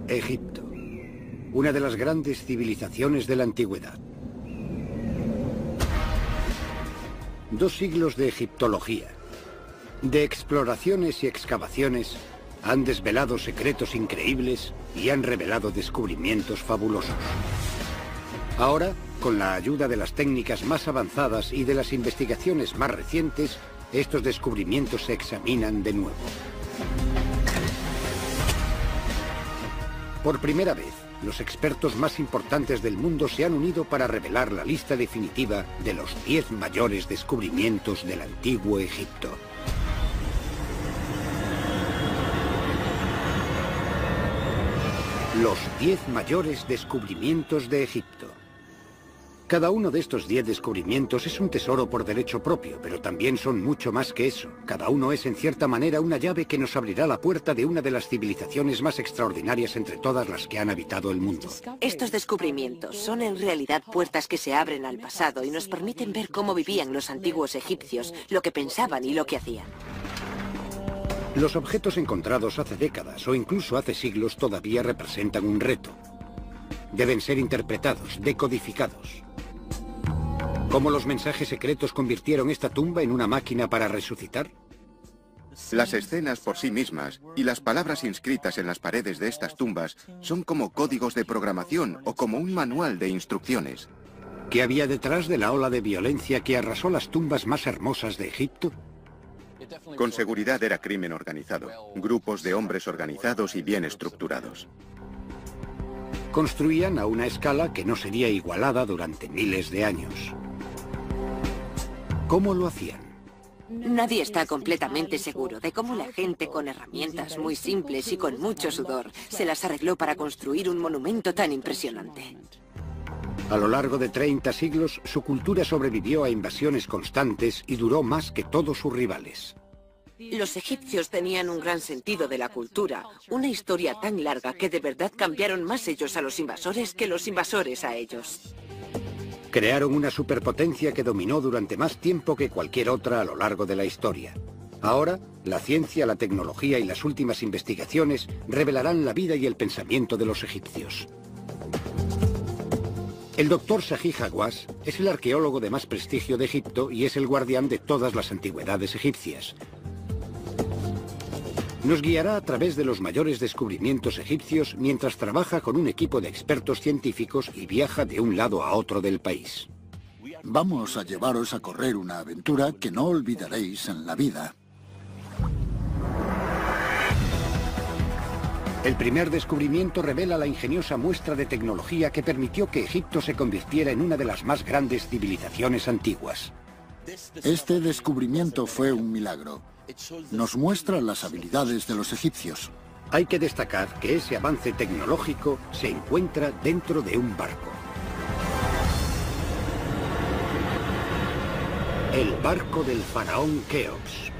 Egipto, una de las grandes civilizaciones de la antigüedad. 2 siglos de egiptología, de exploraciones y excavaciones, han desvelado secretos increíbles y han revelado descubrimientos fabulosos. Ahora, con la ayuda de las técnicas más avanzadas y de las investigaciones más recientes, estos descubrimientos se examinan de nuevo. Por primera vez, los expertos más importantes del mundo se han unido para revelar la lista definitiva de los 10 mayores descubrimientos del antiguo Egipto. Los 10 mayores descubrimientos de Egipto. Cada uno de estos 10 descubrimientos es un tesoro por derecho propio, pero también son mucho más que eso. Cada uno es en cierta manera una llave que nos abrirá la puerta de una de las civilizaciones más extraordinarias entre todas las que han habitado el mundo. Estos descubrimientos son en realidad puertas que se abren al pasado y nos permiten ver cómo vivían los antiguos egipcios, lo que pensaban y lo que hacían. Los objetos encontrados hace décadas o incluso hace siglos todavía representan un reto. Deben ser interpretados, decodificados. ¿Cómo los mensajes secretos convirtieron esta tumba en una máquina para resucitar? Las escenas por sí mismas y las palabras inscritas en las paredes de estas tumbas son como códigos de programación o como un manual de instrucciones. ¿Qué había detrás de la ola de violencia que arrasó las tumbas más hermosas de Egipto? Con seguridad era crimen organizado, grupos de hombres organizados y bien estructurados. Construían a una escala que no sería igualada durante miles de años. ¿Cómo lo hacían? Nadie está completamente seguro de cómo la gente con herramientas muy simples y con mucho sudor se las arregló para construir un monumento tan impresionante. A lo largo de 30 siglos, su cultura sobrevivió a invasiones constantes y duró más que todos sus rivales. Los egipcios tenían un gran sentido de la cultura, una historia tan larga que de verdad cambiaron más ellos a los invasores que los invasores a ellos. Crearon una superpotencia que dominó durante más tiempo que cualquier otra a lo largo de la historia. Ahora, la ciencia, la tecnología y las últimas investigaciones revelarán la vida y el pensamiento de los egipcios. El doctor Zahi Hawass es el arqueólogo de más prestigio de Egipto y es el guardián de todas las antigüedades egipcias. Nos guiará a través de los mayores descubrimientos egipcios mientras trabaja con un equipo de expertos científicos y viaja de un lado a otro del país. Vamos a llevaros a correr una aventura que no olvidaréis en la vida. El primer descubrimiento revela la ingeniosa muestra de tecnología que permitió que Egipto se convirtiera en una de las más grandes civilizaciones antiguas. Este descubrimiento fue un milagro. Nos muestra las habilidades de los egipcios. Hay que destacar que ese avance tecnológico se encuentra dentro de un barco. El barco del faraón Keops.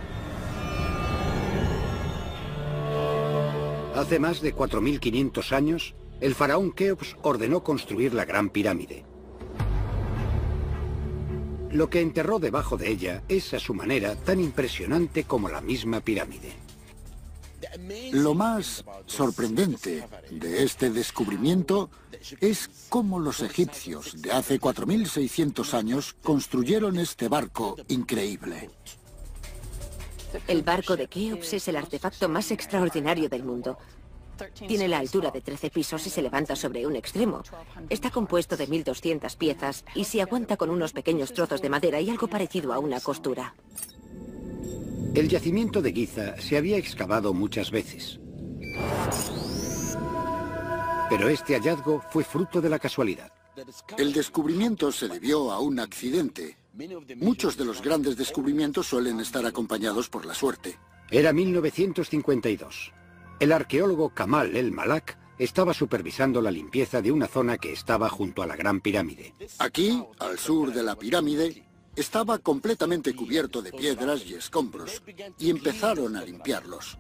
Hace más de 4.500 años, el faraón Keops ordenó construir la Gran Pirámide. Lo que enterró debajo de ella es, a su manera, tan impresionante como la misma pirámide. Lo más sorprendente de este descubrimiento es cómo los egipcios de hace 4.600 años construyeron este barco increíble. El barco de Keops es el artefacto más extraordinario del mundo. Tiene la altura de 13 pisos y se levanta sobre un extremo. Está compuesto de 1.200 piezas y se aguanta con unos pequeños trozos de madera y algo parecido a una costura. El yacimiento de Giza se había excavado muchas veces. Pero este hallazgo fue fruto de la casualidad. El descubrimiento se debió a un accidente. Muchos de los grandes descubrimientos suelen estar acompañados por la suerte. Era 1952. El arqueólogo Kamal el-Malak estaba supervisando la limpieza de una zona que estaba junto a la Gran Pirámide. Aquí, al sur de la pirámide, estaba completamente cubierto de piedras y escombros, y empezaron a limpiarlos.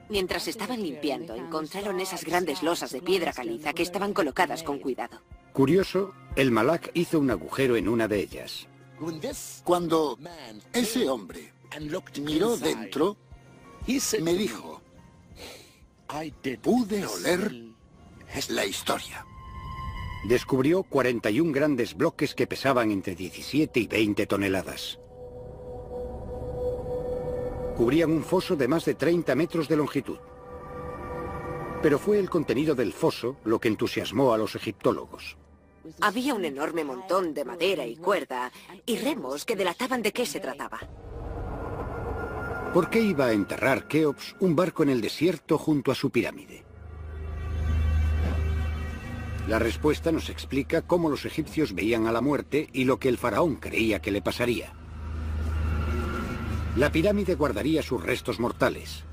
Mientras estaban limpiando, encontraron esas grandes losas de piedra caliza que estaban colocadas con cuidado. Curioso, el-Malak hizo un agujero en una de ellas. Cuando ese hombre miró dentro, me dijo: pude oler la historia. Descubrió 41 grandes bloques que pesaban entre 17 y 20 toneladas. Cubrían un foso de más de 30 metros de longitud. Pero fue el contenido del foso lo que entusiasmó a los egiptólogos. Había un enorme montón de madera y cuerda y remos que delataban de qué se trataba. ¿Por qué iba a enterrar Keops un barco en el desierto junto a su pirámide? La respuesta nos explica cómo los egipcios veían a la muerte y lo que el faraón creía que le pasaría. La pirámide guardaría sus restos mortales,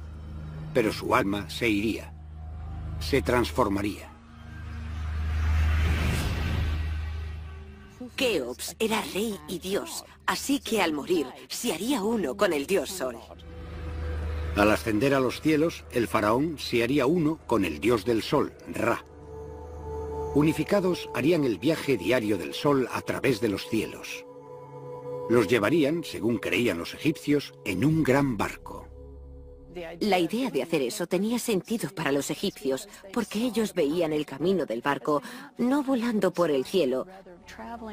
pero su alma se iría, se transformaría. Keops era rey y dios, así que al morir se haría uno con el dios Sol. Al ascender a los cielos, el faraón se haría uno con el dios del sol, Ra. Unificados harían el viaje diario del sol a través de los cielos. Los llevarían, según creían los egipcios, en un gran barco. La idea de hacer eso tenía sentido para los egipcios, porque ellos veían el camino del barco no volando por el cielo,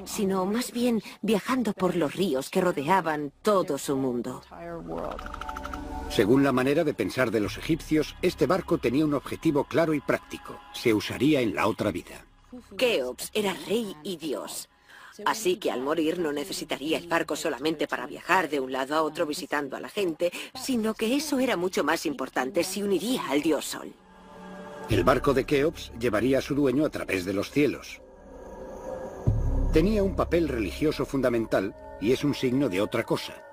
sino más bien viajando por los ríos que rodeaban todo su mundo. Según la manera de pensar de los egipcios, este barco tenía un objetivo claro y práctico. Se usaría en la otra vida. Keops era rey y dios. Así que al morir no necesitaría el barco solamente para viajar de un lado a otro visitando a la gente, sino que eso era mucho más importante, se uniría al dios Sol. El barco de Keops llevaría a su dueño a través de los cielos. Tenía un papel religioso fundamental y es un signo de otra cosa.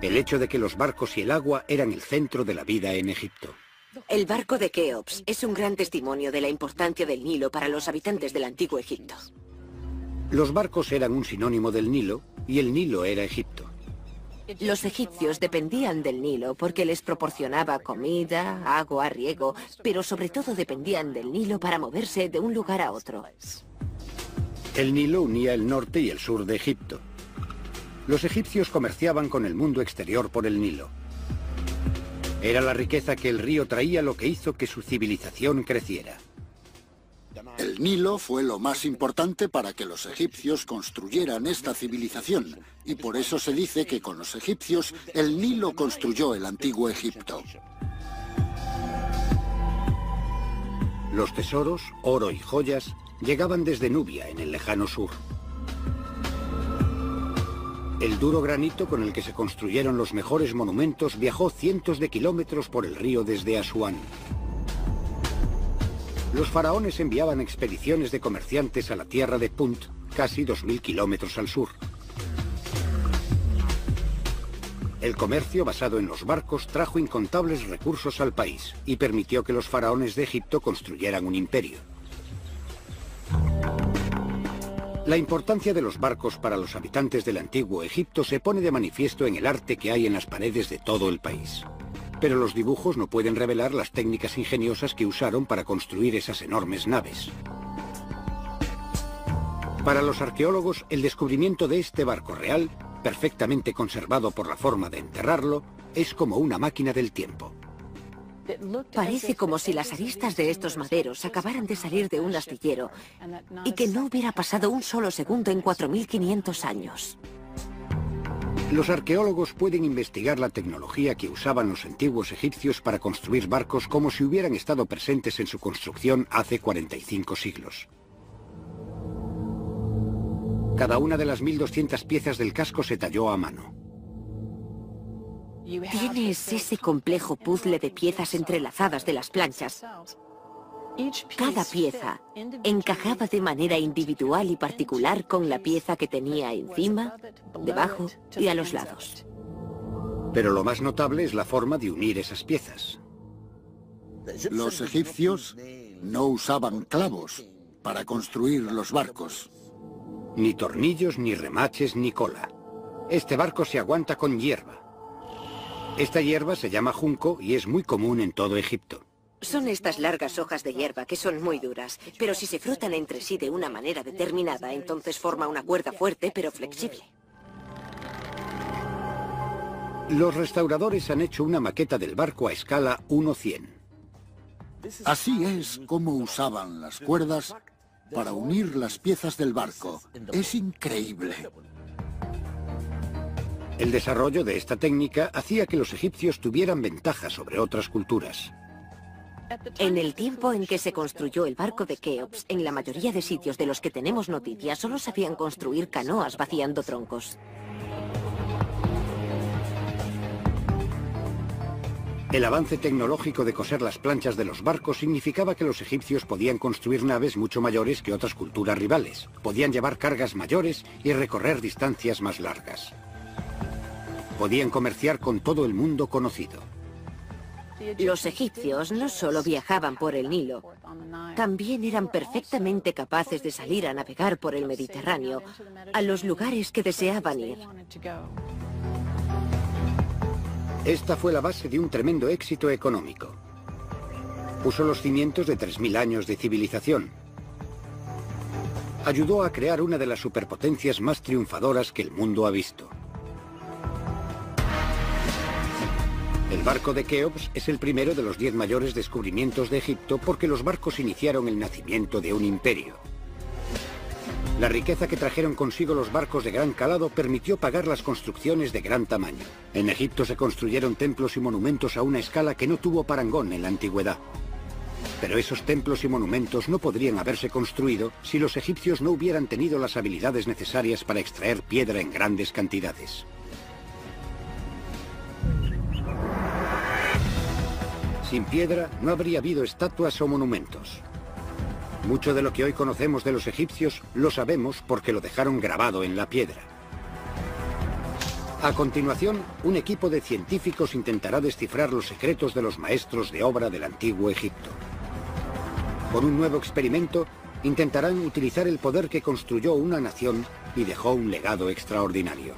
El hecho de que los barcos y el agua eran el centro de la vida en Egipto. El barco de Keops es un gran testimonio de la importancia del Nilo para los habitantes del antiguo Egipto. Los barcos eran un sinónimo del Nilo y el Nilo era Egipto. Los egipcios dependían del Nilo porque les proporcionaba comida, agua, riego, pero sobre todo dependían del Nilo para moverse de un lugar a otro. El Nilo unía el norte y el sur de Egipto. Los egipcios comerciaban con el mundo exterior por el Nilo. Era la riqueza que el río traía lo que hizo que su civilización creciera. El Nilo fue lo más importante para que los egipcios construyeran esta civilización, y por eso se dice que con los egipcios el Nilo construyó el antiguo Egipto. Los tesoros, oro y joyas, llegaban desde Nubia, en el lejano sur. El duro granito con el que se construyeron los mejores monumentos viajó cientos de kilómetros por el río desde Asuán. Los faraones enviaban expediciones de comerciantes a la tierra de Punt, casi 2000 kilómetros al sur. El comercio basado en los barcos trajo incontables recursos al país y permitió que los faraones de Egipto construyeran un imperio. La importancia de los barcos para los habitantes del antiguo Egipto se pone de manifiesto en el arte que hay en las paredes de todo el país. Pero los dibujos no pueden revelar las técnicas ingeniosas que usaron para construir esas enormes naves. Para los arqueólogos, el descubrimiento de este barco real, perfectamente conservado por la forma de enterrarlo, es como una máquina del tiempo. Parece como si las aristas de estos maderos acabaran de salir de un astillero y que no hubiera pasado un solo segundo en 4500 años. Los arqueólogos pueden investigar la tecnología que usaban los antiguos egipcios para construir barcos como si hubieran estado presentes en su construcción hace 45 siglos. Cada una de las 1200 piezas del casco se talló a mano. Tienes ese complejo puzzle de piezas entrelazadas de las planchas. Cada pieza encajaba de manera individual y particular con la pieza que tenía encima, debajo y a los lados. Pero lo más notable es la forma de unir esas piezas. Los egipcios no usaban clavos para construir los barcos. Ni tornillos, ni remaches, ni cola. Este barco se aguanta con hierba. Esta hierba se llama junco y es muy común en todo Egipto. Son estas largas hojas de hierba que son muy duras, pero si se frotan entre sí de una manera determinada, entonces forma una cuerda fuerte pero flexible. Los restauradores han hecho una maqueta del barco a escala 1:100. Así es como usaban las cuerdas para unir las piezas del barco. Es increíble. El desarrollo de esta técnica hacía que los egipcios tuvieran ventaja sobre otras culturas. En el tiempo en que se construyó el barco de Keops, en la mayoría de sitios de los que tenemos noticias, solo sabían construir canoas vaciando troncos. El avance tecnológico de coser las planchas de los barcos significaba que los egipcios podían construir naves mucho mayores que otras culturas rivales. Podían llevar cargas mayores y recorrer distancias más largas. Podían comerciar con todo el mundo conocido. Los egipcios no solo viajaban por el Nilo, también eran perfectamente capaces de salir a navegar por el Mediterráneo, a los lugares que deseaban ir. Esta fue la base de un tremendo éxito económico. Puso los cimientos de 3000 años de civilización. Ayudó a crear una de las superpotencias más triunfadoras que el mundo ha visto. El barco de Keops es el primero de los 10 mayores descubrimientos de Egipto porque los barcos iniciaron el nacimiento de un imperio. La riqueza que trajeron consigo los barcos de gran calado permitió pagar las construcciones de gran tamaño. En Egipto se construyeron templos y monumentos a una escala que no tuvo parangón en la antigüedad. Pero esos templos y monumentos no podrían haberse construido si los egipcios no hubieran tenido las habilidades necesarias para extraer piedra en grandes cantidades. Sin piedra no habría habido estatuas o monumentos. Mucho de lo que hoy conocemos de los egipcios lo sabemos porque lo dejaron grabado en la piedra. A continuación, un equipo de científicos intentará descifrar los secretos de los maestros de obra del antiguo Egipto. Con un nuevo experimento, intentarán utilizar el poder que construyó una nación y dejó un legado extraordinario.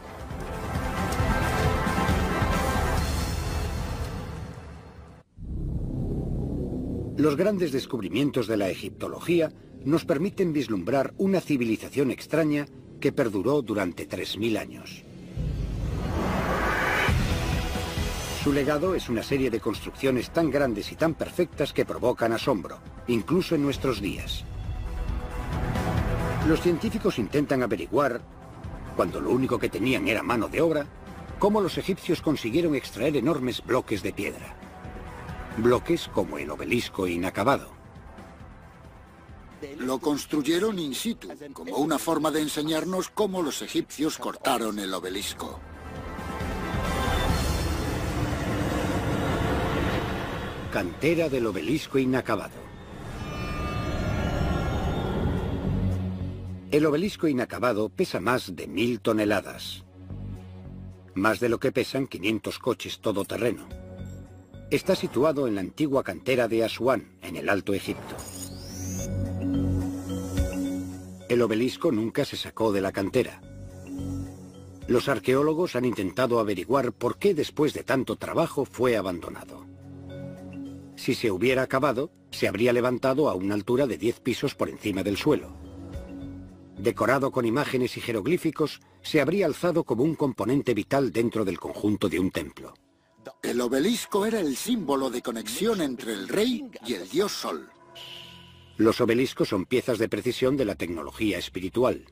Los grandes descubrimientos de la egiptología nos permiten vislumbrar una civilización extraña que perduró durante 3000 años. Su legado es una serie de construcciones tan grandes y tan perfectas que provocan asombro, incluso en nuestros días. Los científicos intentan averiguar, cuando lo único que tenían era mano de obra, cómo los egipcios consiguieron extraer enormes bloques de piedra. Bloques como el obelisco inacabado. Lo construyeron in situ, como una forma de enseñarnos cómo los egipcios cortaron el obelisco. Cantera del obelisco inacabado. El obelisco inacabado pesa más de 1000 toneladas. Más de lo que pesan 500 coches todoterreno. Está situado en la antigua cantera de Asuán, en el Alto Egipto. El obelisco nunca se sacó de la cantera. Los arqueólogos han intentado averiguar por qué después de tanto trabajo fue abandonado. Si se hubiera acabado, se habría levantado a una altura de 10 pisos por encima del suelo. Decorado con imágenes y jeroglíficos, se habría alzado como un componente vital dentro del conjunto de un templo. El obelisco era el símbolo de conexión entre el rey y el dios Sol. Los obeliscos son piezas de precisión de la tecnología espiritual.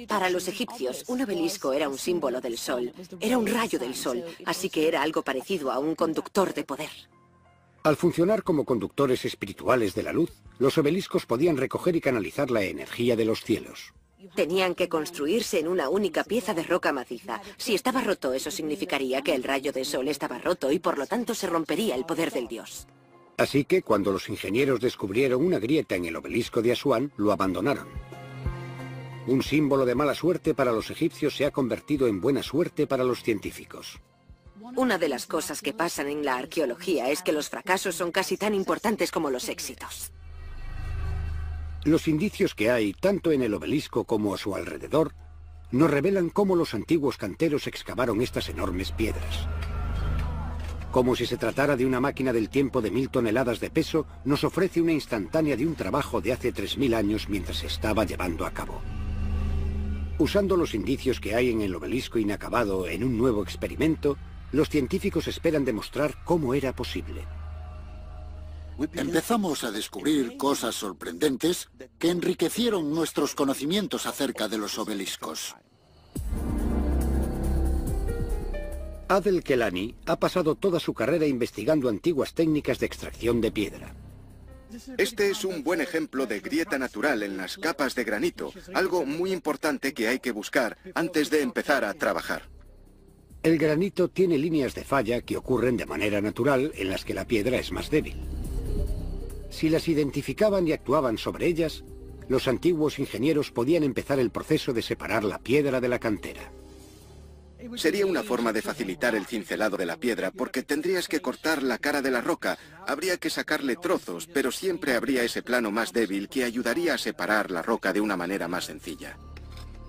Para los egipcios, un obelisco era un símbolo del sol, era un rayo del sol, así que era algo parecido a un conductor de poder. Al funcionar como conductores espirituales de la luz, los obeliscos podían recoger y canalizar la energía de los cielos. Tenían que construirse en una única pieza de roca maciza. Si estaba roto, eso significaría que el rayo de sol estaba roto y por lo tanto se rompería el poder del dios. Así que cuando los ingenieros descubrieron una grieta en el obelisco de Asuán, lo abandonaron. Un símbolo de mala suerte para los egipcios se ha convertido en buena suerte para los científicos. Una de las cosas que pasan en la arqueología es que los fracasos son casi tan importantes como los éxitos. Los indicios que hay, tanto en el obelisco como a su alrededor, nos revelan cómo los antiguos canteros excavaron estas enormes piedras. Como si se tratara de una máquina del tiempo de 1000 toneladas de peso, nos ofrece una instantánea de un trabajo de hace 3000 años mientras se estaba llevando a cabo. Usando los indicios que hay en el obelisco inacabado en un nuevo experimento, los científicos esperan demostrar cómo era posible. Empezamos a descubrir cosas sorprendentes que enriquecieron nuestros conocimientos acerca de los obeliscos. Adel Kelani ha pasado toda su carrera investigando antiguas técnicas de extracción de piedra. Este es un buen ejemplo de grieta natural en las capas de granito, algo muy importante que hay que buscar antes de empezar a trabajar. El granito tiene líneas de falla que ocurren de manera natural en las que la piedra es más débil. Si las identificaban y actuaban sobre ellas, los antiguos ingenieros podían empezar el proceso de separar la piedra de la cantera. Sería una forma de facilitar el cincelado de la piedra porque tendrías que cortar la cara de la roca, habría que sacarle trozos, pero siempre habría ese plano más débil que ayudaría a separar la roca de una manera más sencilla.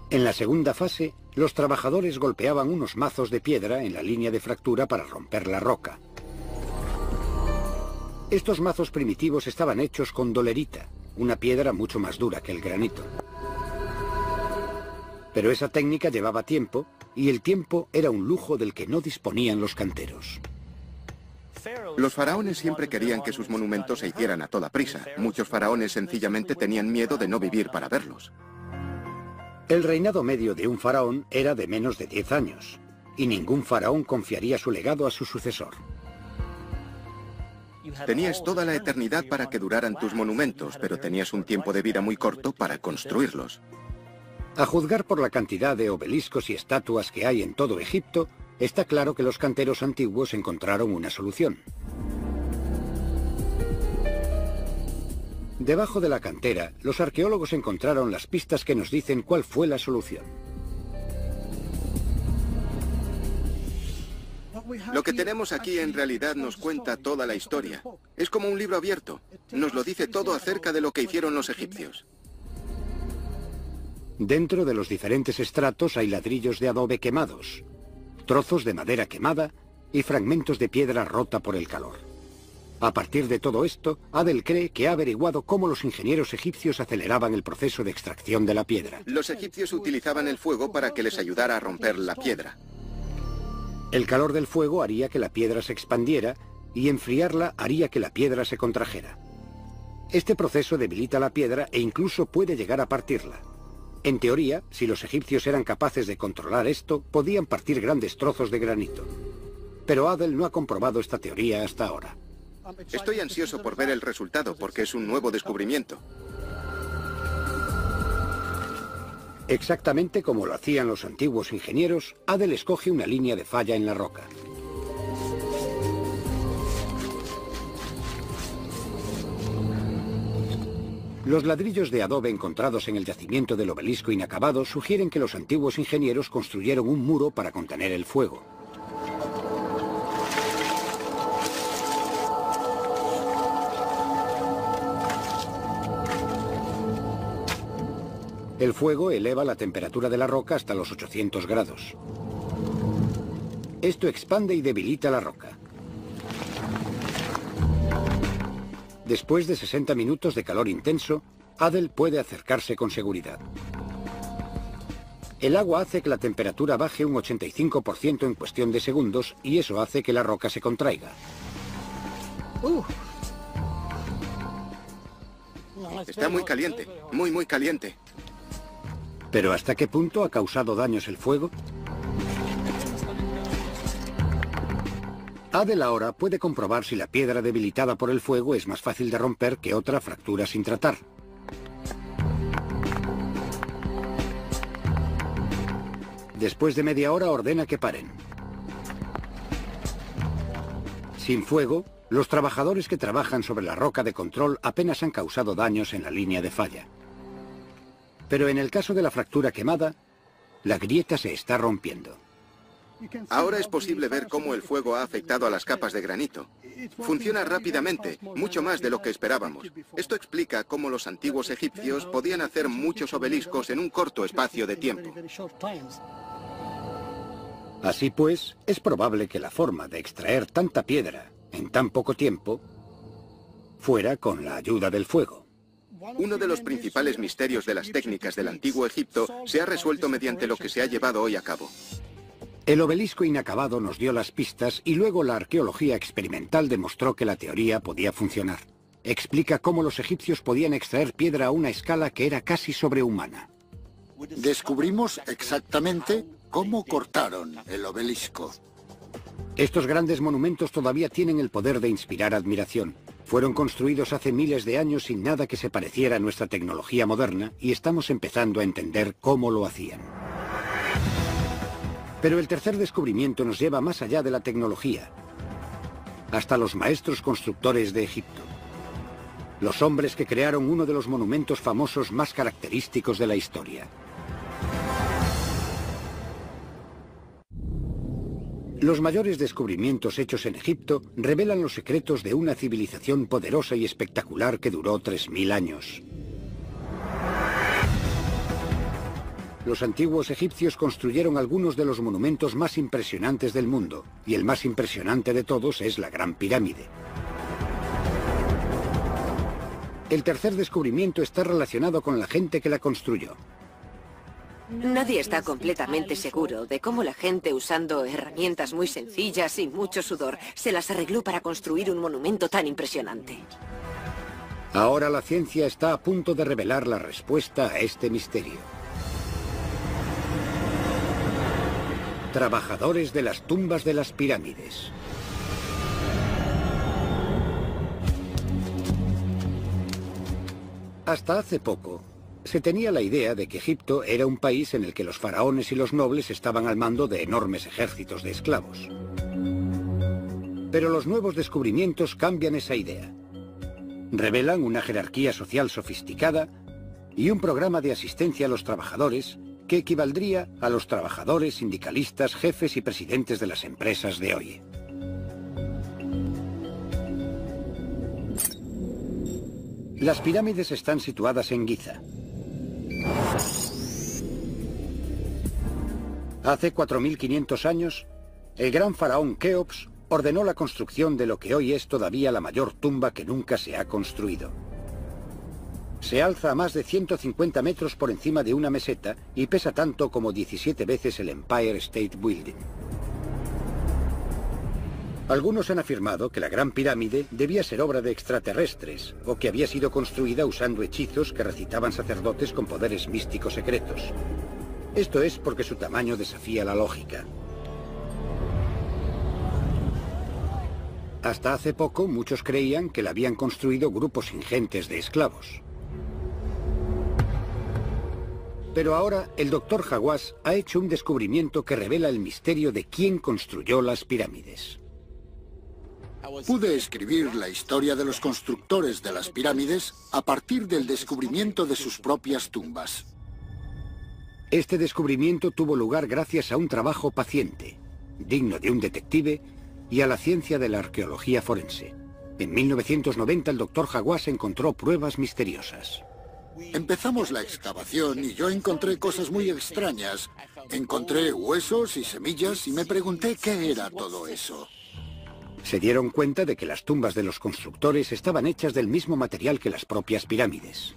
En la segunda fase, los trabajadores golpeaban unos mazos de piedra en la línea de fractura para romper la roca. Estos mazos primitivos estaban hechos con dolerita, una piedra mucho más dura que el granito. Pero esa técnica llevaba tiempo, y el tiempo era un lujo del que no disponían los canteros. Los faraones siempre querían que sus monumentos se hicieran a toda prisa. Muchos faraones sencillamente tenían miedo de no vivir para verlos. El reinado medio de un faraón era de menos de 10 años, y ningún faraón confiaría su legado a su sucesor. Tenías toda la eternidad para que duraran tus monumentos, pero tenías un tiempo de vida muy corto para construirlos. A juzgar por la cantidad de obeliscos y estatuas que hay en todo Egipto, está claro que los canteros antiguos encontraron una solución. Debajo de la cantera, los arqueólogos encontraron las pistas que nos dicen cuál fue la solución. Lo que tenemos aquí en realidad nos cuenta toda la historia. Es como un libro abierto. Nos lo dice todo acerca de lo que hicieron los egipcios. Dentro de los diferentes estratos hay ladrillos de adobe quemados, trozos de madera quemada y fragmentos de piedra rota por el calor. A partir de todo esto, Adel cree que ha averiguado cómo los ingenieros egipcios aceleraban el proceso de extracción de la piedra. Los egipcios utilizaban el fuego para que les ayudara a romper la piedra. El calor del fuego haría que la piedra se expandiera y enfriarla haría que la piedra se contrajera. Este proceso debilita la piedra e incluso puede llegar a partirla. En teoría, si los egipcios eran capaces de controlar esto, podían partir grandes trozos de granito. Pero Adel no ha comprobado esta teoría hasta ahora. Estoy ansioso por ver el resultado porque es un nuevo descubrimiento. Exactamente como lo hacían los antiguos ingenieros, Adel escoge una línea de falla en la roca. Los ladrillos de adobe encontrados en el yacimiento del obelisco inacabado sugieren que los antiguos ingenieros construyeron un muro para contener el fuego. El fuego eleva la temperatura de la roca hasta los 800 grados. Esto expande y debilita la roca. Después de 60 minutos de calor intenso, Adel puede acercarse con seguridad. El agua hace que la temperatura baje un 85% en cuestión de segundos y eso hace que la roca se contraiga. Está muy caliente, muy caliente. ¿Pero hasta qué punto ha causado daños el fuego? Adel ahora puede comprobar si la piedra debilitada por el fuego es más fácil de romper que otra fractura sin tratar. Después de media hora ordena que paren. Sin fuego, los trabajadores que trabajan sobre la roca de control apenas han causado daños en la línea de falla. Pero en el caso de la fractura quemada, la grieta se está rompiendo. Ahora es posible ver cómo el fuego ha afectado a las capas de granito. Funciona rápidamente, mucho más de lo que esperábamos. Esto explica cómo los antiguos egipcios podían hacer muchos obeliscos en un corto espacio de tiempo. Así pues, es probable que la forma de extraer tanta piedra en tan poco tiempo fuera con la ayuda del fuego. Uno de los principales misterios de las técnicas del antiguo Egipto se ha resuelto mediante lo que se ha llevado hoy a cabo. El obelisco inacabado nos dio las pistas y luego la arqueología experimental demostró que la teoría podía funcionar. explica cómo los egipcios podían extraer piedra a una escala que era casi sobrehumana. Descubrimos exactamente cómo cortaron el obelisco. Estos grandes monumentos todavía tienen el poder de inspirar admiración. Fueron construidos hace miles de años sin nada que se pareciera a nuestra tecnología moderna y estamos empezando a entender cómo lo hacían. Pero el tercer descubrimiento nos lleva más allá de la tecnología, hasta los maestros constructores de Egipto. Los hombres que crearon uno de los monumentos famosos más característicos de la historia. Los mayores descubrimientos hechos en Egipto revelan los secretos de una civilización poderosa y espectacular que duró 3000 años. Los antiguos egipcios construyeron algunos de los monumentos más impresionantes del mundo, y el más impresionante de todos es la Gran Pirámide. El tercer descubrimiento está relacionado con la gente que la construyó. Nadie está completamente seguro de cómo la gente, usando herramientas muy sencillas y mucho sudor, se las arregló para construir un monumento tan impresionante. Ahora la ciencia está a punto de revelar la respuesta a este misterio. Trabajadores de las tumbas de las pirámides. Hasta hace poco, se tenía la idea de que Egipto era un país en el que los faraones y los nobles estaban al mando de enormes ejércitos de esclavos. Pero los nuevos descubrimientos cambian esa idea. Revelan una jerarquía social sofisticada y un programa de asistencia a los trabajadores que equivaldría a los trabajadores, sindicalistas, jefes y presidentes de las empresas de hoy. Las pirámides están situadas en Giza. Hace 4500 años, el gran faraón Keops ordenó la construcción de lo que hoy es todavía la mayor tumba que nunca se ha construido. Se alza a más de 150 metros por encima de una meseta y pesa tanto como 17 veces el Empire State Building. Algunos han afirmado que la Gran Pirámide debía ser obra de extraterrestres o que había sido construida usando hechizos que recitaban sacerdotes con poderes místicos secretos. Esto es porque su tamaño desafía la lógica. Hasta hace poco, muchos creían que la habían construido grupos ingentes de esclavos. Pero ahora, el Dr. Hawass ha hecho un descubrimiento que revela el misterio de quién construyó las pirámides. Pude escribir la historia de los constructores de las pirámides a partir del descubrimiento de sus propias tumbas. Este descubrimiento tuvo lugar gracias a un trabajo paciente, digno de un detective, y a la ciencia de la arqueología forense. En 1990 el Dr. Hawass encontró pruebas misteriosas. Empezamos la excavación y yo encontré cosas muy extrañas. Encontré huesos y semillas y me pregunté qué era todo eso. Se dieron cuenta de que las tumbas de los constructores estaban hechas del mismo material que las propias pirámides.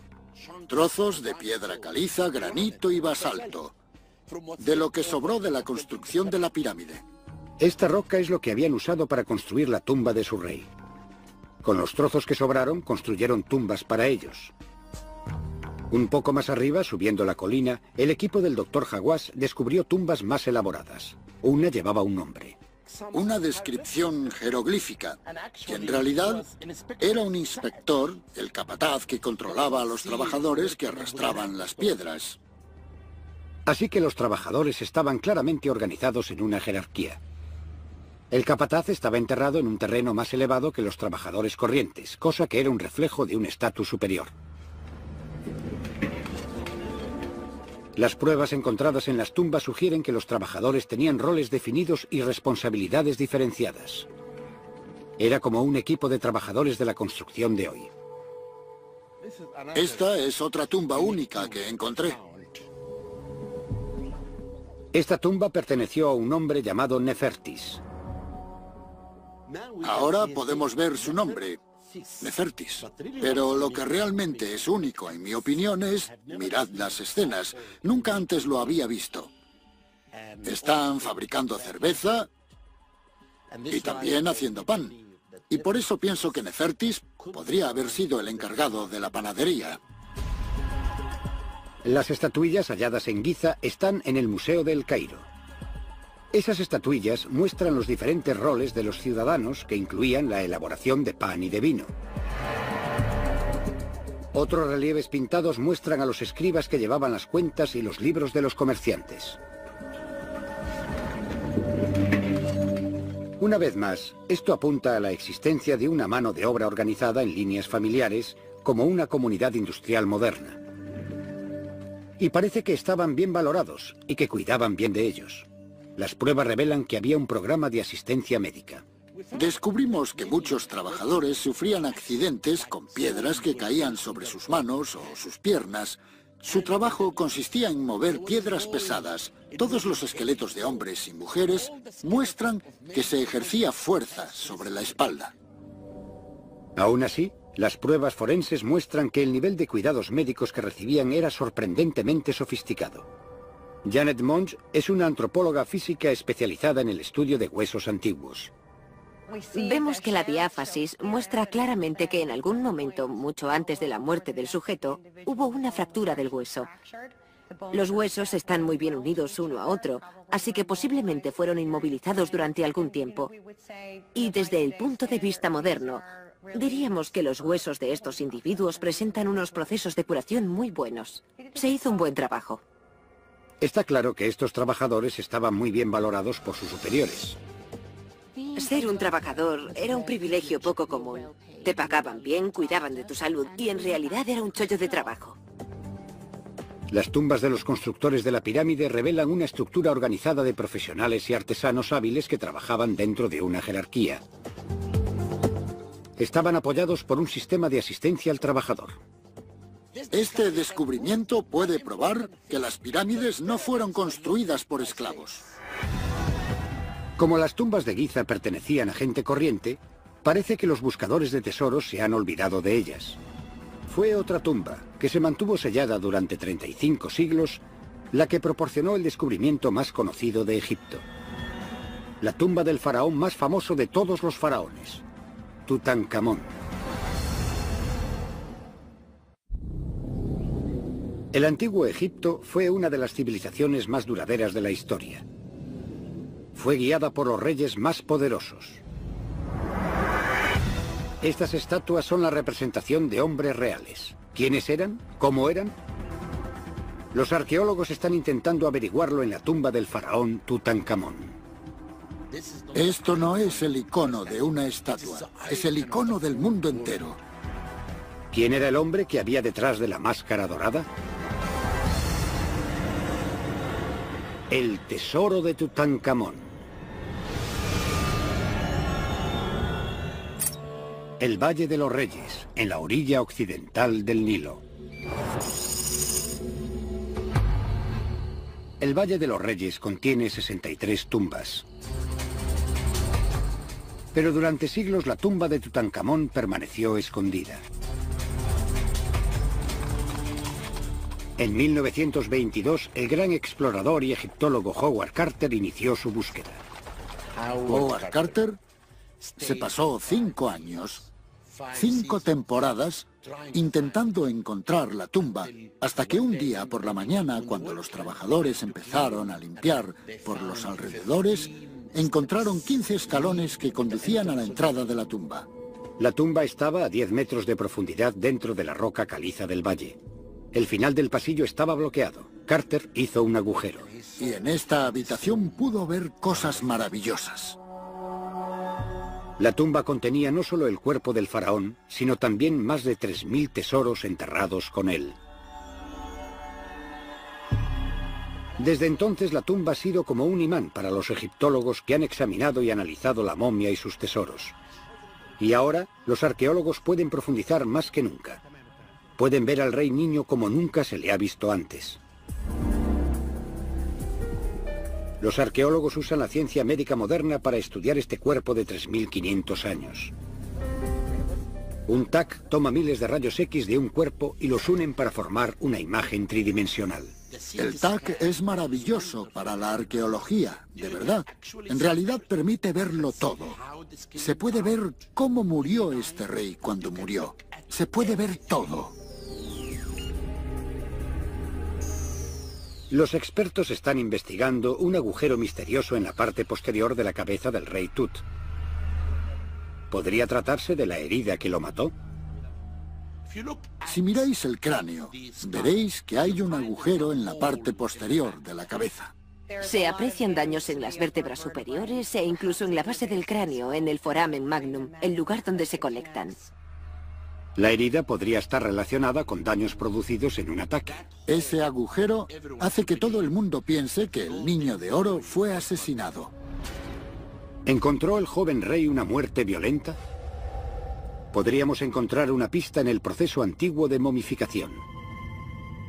Trozos de piedra caliza, granito y basalto, de lo que sobró de la construcción de la pirámide. Esta roca es lo que habían usado para construir la tumba de su rey. Con los trozos que sobraron, construyeron tumbas para ellos. Un poco más arriba, subiendo la colina, el equipo del Dr. Hawass descubrió tumbas más elaboradas. Una llevaba un nombre. Una descripción jeroglífica, que en realidad era un inspector, el capataz que controlaba a los trabajadores que arrastraban las piedras. Así que los trabajadores estaban claramente organizados en una jerarquía. El capataz estaba enterrado en un terreno más elevado que los trabajadores corrientes, cosa que era un reflejo de un estatus superior. Las pruebas encontradas en las tumbas sugieren que los trabajadores tenían roles definidos y responsabilidades diferenciadas. Era como un equipo de trabajadores de la construcción de hoy. Esta es otra tumba única que encontré. Esta tumba perteneció a un hombre llamado Nefertis. Ahora podemos ver su nombre, Nefertis. Pero lo que realmente es único, en mi opinión, es... mirad las escenas. Nunca antes lo había visto. Están fabricando cerveza y también haciendo pan. y por eso pienso que Nefertis podría haber sido el encargado de la panadería. Las estatuillas halladas en Giza están en el Museo del Cairo. Esas estatuillas muestran los diferentes roles de los ciudadanos que incluían la elaboración de pan y de vino. Otros relieves pintados muestran a los escribas que llevaban las cuentas y los libros de los comerciantes. Una vez más, esto apunta a la existencia de una mano de obra organizada en líneas familiares como una comunidad industrial moderna. Y parece que estaban bien valorados y que cuidaban bien de ellos. Las pruebas revelan que había un programa de asistencia médica. Descubrimos que muchos trabajadores sufrían accidentes con piedras que caían sobre sus manos o sus piernas. Su trabajo consistía en mover piedras pesadas. Todos los esqueletos de hombres y mujeres muestran que se ejercía fuerza sobre la espalda. Aún así, las pruebas forenses muestran que el nivel de cuidados médicos que recibían era sorprendentemente sofisticado. Janet Monge es una antropóloga física especializada en el estudio de huesos antiguos. Vemos que la diáfasis muestra claramente que en algún momento, mucho antes de la muerte del sujeto, hubo una fractura del hueso. Los huesos están muy bien unidos uno a otro, así que posiblemente fueron inmovilizados durante algún tiempo. Y desde el punto de vista moderno, diríamos que los huesos de estos individuos presentan unos procesos de curación muy buenos. Se hizo un buen trabajo. Está claro que estos trabajadores estaban muy bien valorados por sus superiores. Ser un trabajador era un privilegio poco común. Te pagaban bien, cuidaban de tu salud y en realidad era un chollo de trabajo. Las tumbas de los constructores de la pirámide revelan una estructura organizada de profesionales y artesanos hábiles que trabajaban dentro de una jerarquía. Estaban apoyados por un sistema de asistencia al trabajador. Este descubrimiento puede probar que las pirámides no fueron construidas por esclavos. Como las tumbas de Giza pertenecían a gente corriente, parece que los buscadores de tesoros se han olvidado de ellas. Fue otra tumba, que se mantuvo sellada durante 35 siglos, la que proporcionó el descubrimiento más conocido de Egipto. La tumba del faraón más famoso de todos los faraones, Tutankamón. El antiguo Egipto fue una de las civilizaciones más duraderas de la historia. Fue guiada por los reyes más poderosos. Estas estatuas son la representación de hombres reales. ¿Quiénes eran? ¿Cómo eran? Los arqueólogos están intentando averiguarlo en la tumba del faraón Tutankamón. Esto no es el icono de una estatua, es el icono del mundo entero. ¿Quién era el hombre que había detrás de la máscara dorada? El tesoro de Tutankamón. El Valle de los Reyes, en la orilla occidental del Nilo. El Valle de los Reyes contiene 63 tumbas. Pero durante siglos la tumba de Tutankamón permaneció escondida. En 1922, el gran explorador y egiptólogo Howard Carter inició su búsqueda. Howard Carter se pasó 5 años, 5 temporadas, intentando encontrar la tumba, hasta que un día por la mañana, cuando los trabajadores empezaron a limpiar por los alrededores, encontraron 15 escalones que conducían a la entrada de la tumba. La tumba estaba a 10 metros de profundidad dentro de la roca caliza del valle. El final del pasillo estaba bloqueado. Carter hizo un agujero. Y en esta habitación pudo ver cosas maravillosas. La tumba contenía no solo el cuerpo del faraón, sino también más de 3000 tesoros enterrados con él. Desde entonces la tumba ha sido como un imán para los egiptólogos que han examinado y analizado la momia y sus tesoros. Y ahora los arqueólogos pueden profundizar más que nunca. Pueden ver al rey niño como nunca se le ha visto antes. Los arqueólogos usan la ciencia médica moderna para estudiar este cuerpo de 3500 años. Un TAC toma miles de rayos X de un cuerpo y los unen para formar una imagen tridimensional. El TAC es maravilloso para la arqueología, de verdad. En realidad permite verlo todo. Se puede ver cómo murió este rey cuando murió. Se puede ver todo. Los expertos están investigando un agujero misterioso en la parte posterior de la cabeza del rey Tut. ¿Podría tratarse de la herida que lo mató? Si miráis el cráneo, veréis que hay un agujero en la parte posterior de la cabeza. Se aprecian daños en las vértebras superiores e incluso en la base del cráneo, en el foramen magnum, el lugar donde se conectan. La herida podría estar relacionada con daños producidos en un ataque. Ese agujero hace que todo el mundo piense que el Niño de Oro fue asesinado. ¿Encontró el joven rey una muerte violenta? Podríamos encontrar una pista en el proceso antiguo de momificación.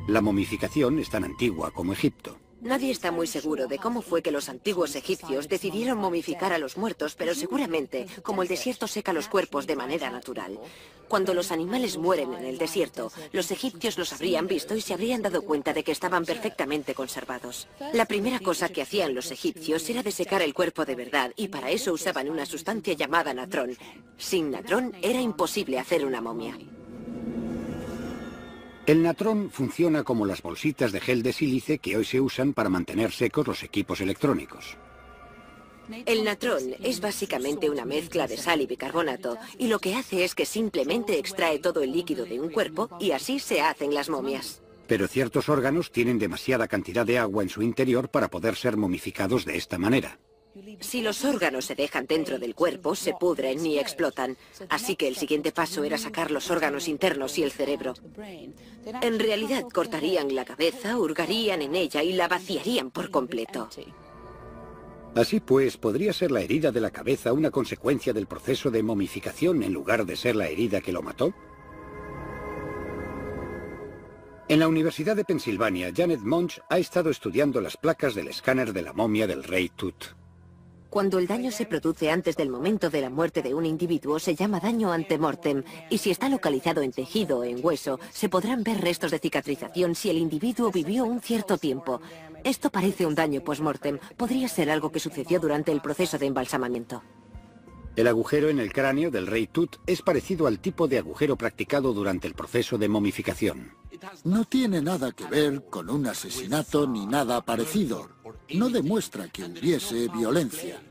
La momificación es tan antigua como Egipto. Nadie está muy seguro de cómo fue que los antiguos egipcios decidieron momificar a los muertos, pero seguramente, como el desierto seca los cuerpos de manera natural, cuando los animales mueren en el desierto, los egipcios los habrían visto y se habrían dado cuenta de que estaban perfectamente conservados. La primera cosa que hacían los egipcios era desecar el cuerpo de verdad, y para eso usaban una sustancia llamada natrón. Sin natrón era imposible hacer una momia. El natrón funciona como las bolsitas de gel de sílice que hoy se usan para mantener secos los equipos electrónicos. El natrón es básicamente una mezcla de sal y bicarbonato, y lo que hace es que simplemente extrae todo el líquido de un cuerpo y así se hacen las momias. Pero ciertos órganos tienen demasiada cantidad de agua en su interior para poder ser momificados de esta manera. Si los órganos se dejan dentro del cuerpo, se pudren y explotan. Así que el siguiente paso era sacar los órganos internos y el cerebro. En realidad, cortarían la cabeza, hurgarían en ella y la vaciarían por completo. Así pues, ¿podría ser la herida de la cabeza una consecuencia del proceso de momificación en lugar de ser la herida que lo mató? En la Universidad de Pensilvania, Janet Munch ha estado estudiando las placas del escáner de la momia del rey Tut. Cuando el daño se produce antes del momento de la muerte de un individuo, se llama daño antemortem, y si está localizado en tejido o en hueso, se podrán ver restos de cicatrización si el individuo vivió un cierto tiempo. Esto parece un daño post-mortem. Podría ser algo que sucedió durante el proceso de embalsamamiento. El agujero en el cráneo del rey Tut es parecido al tipo de agujero practicado durante el proceso de momificación. No tiene nada que ver con un asesinato ni nada parecido. No demuestra que hubiese violencia.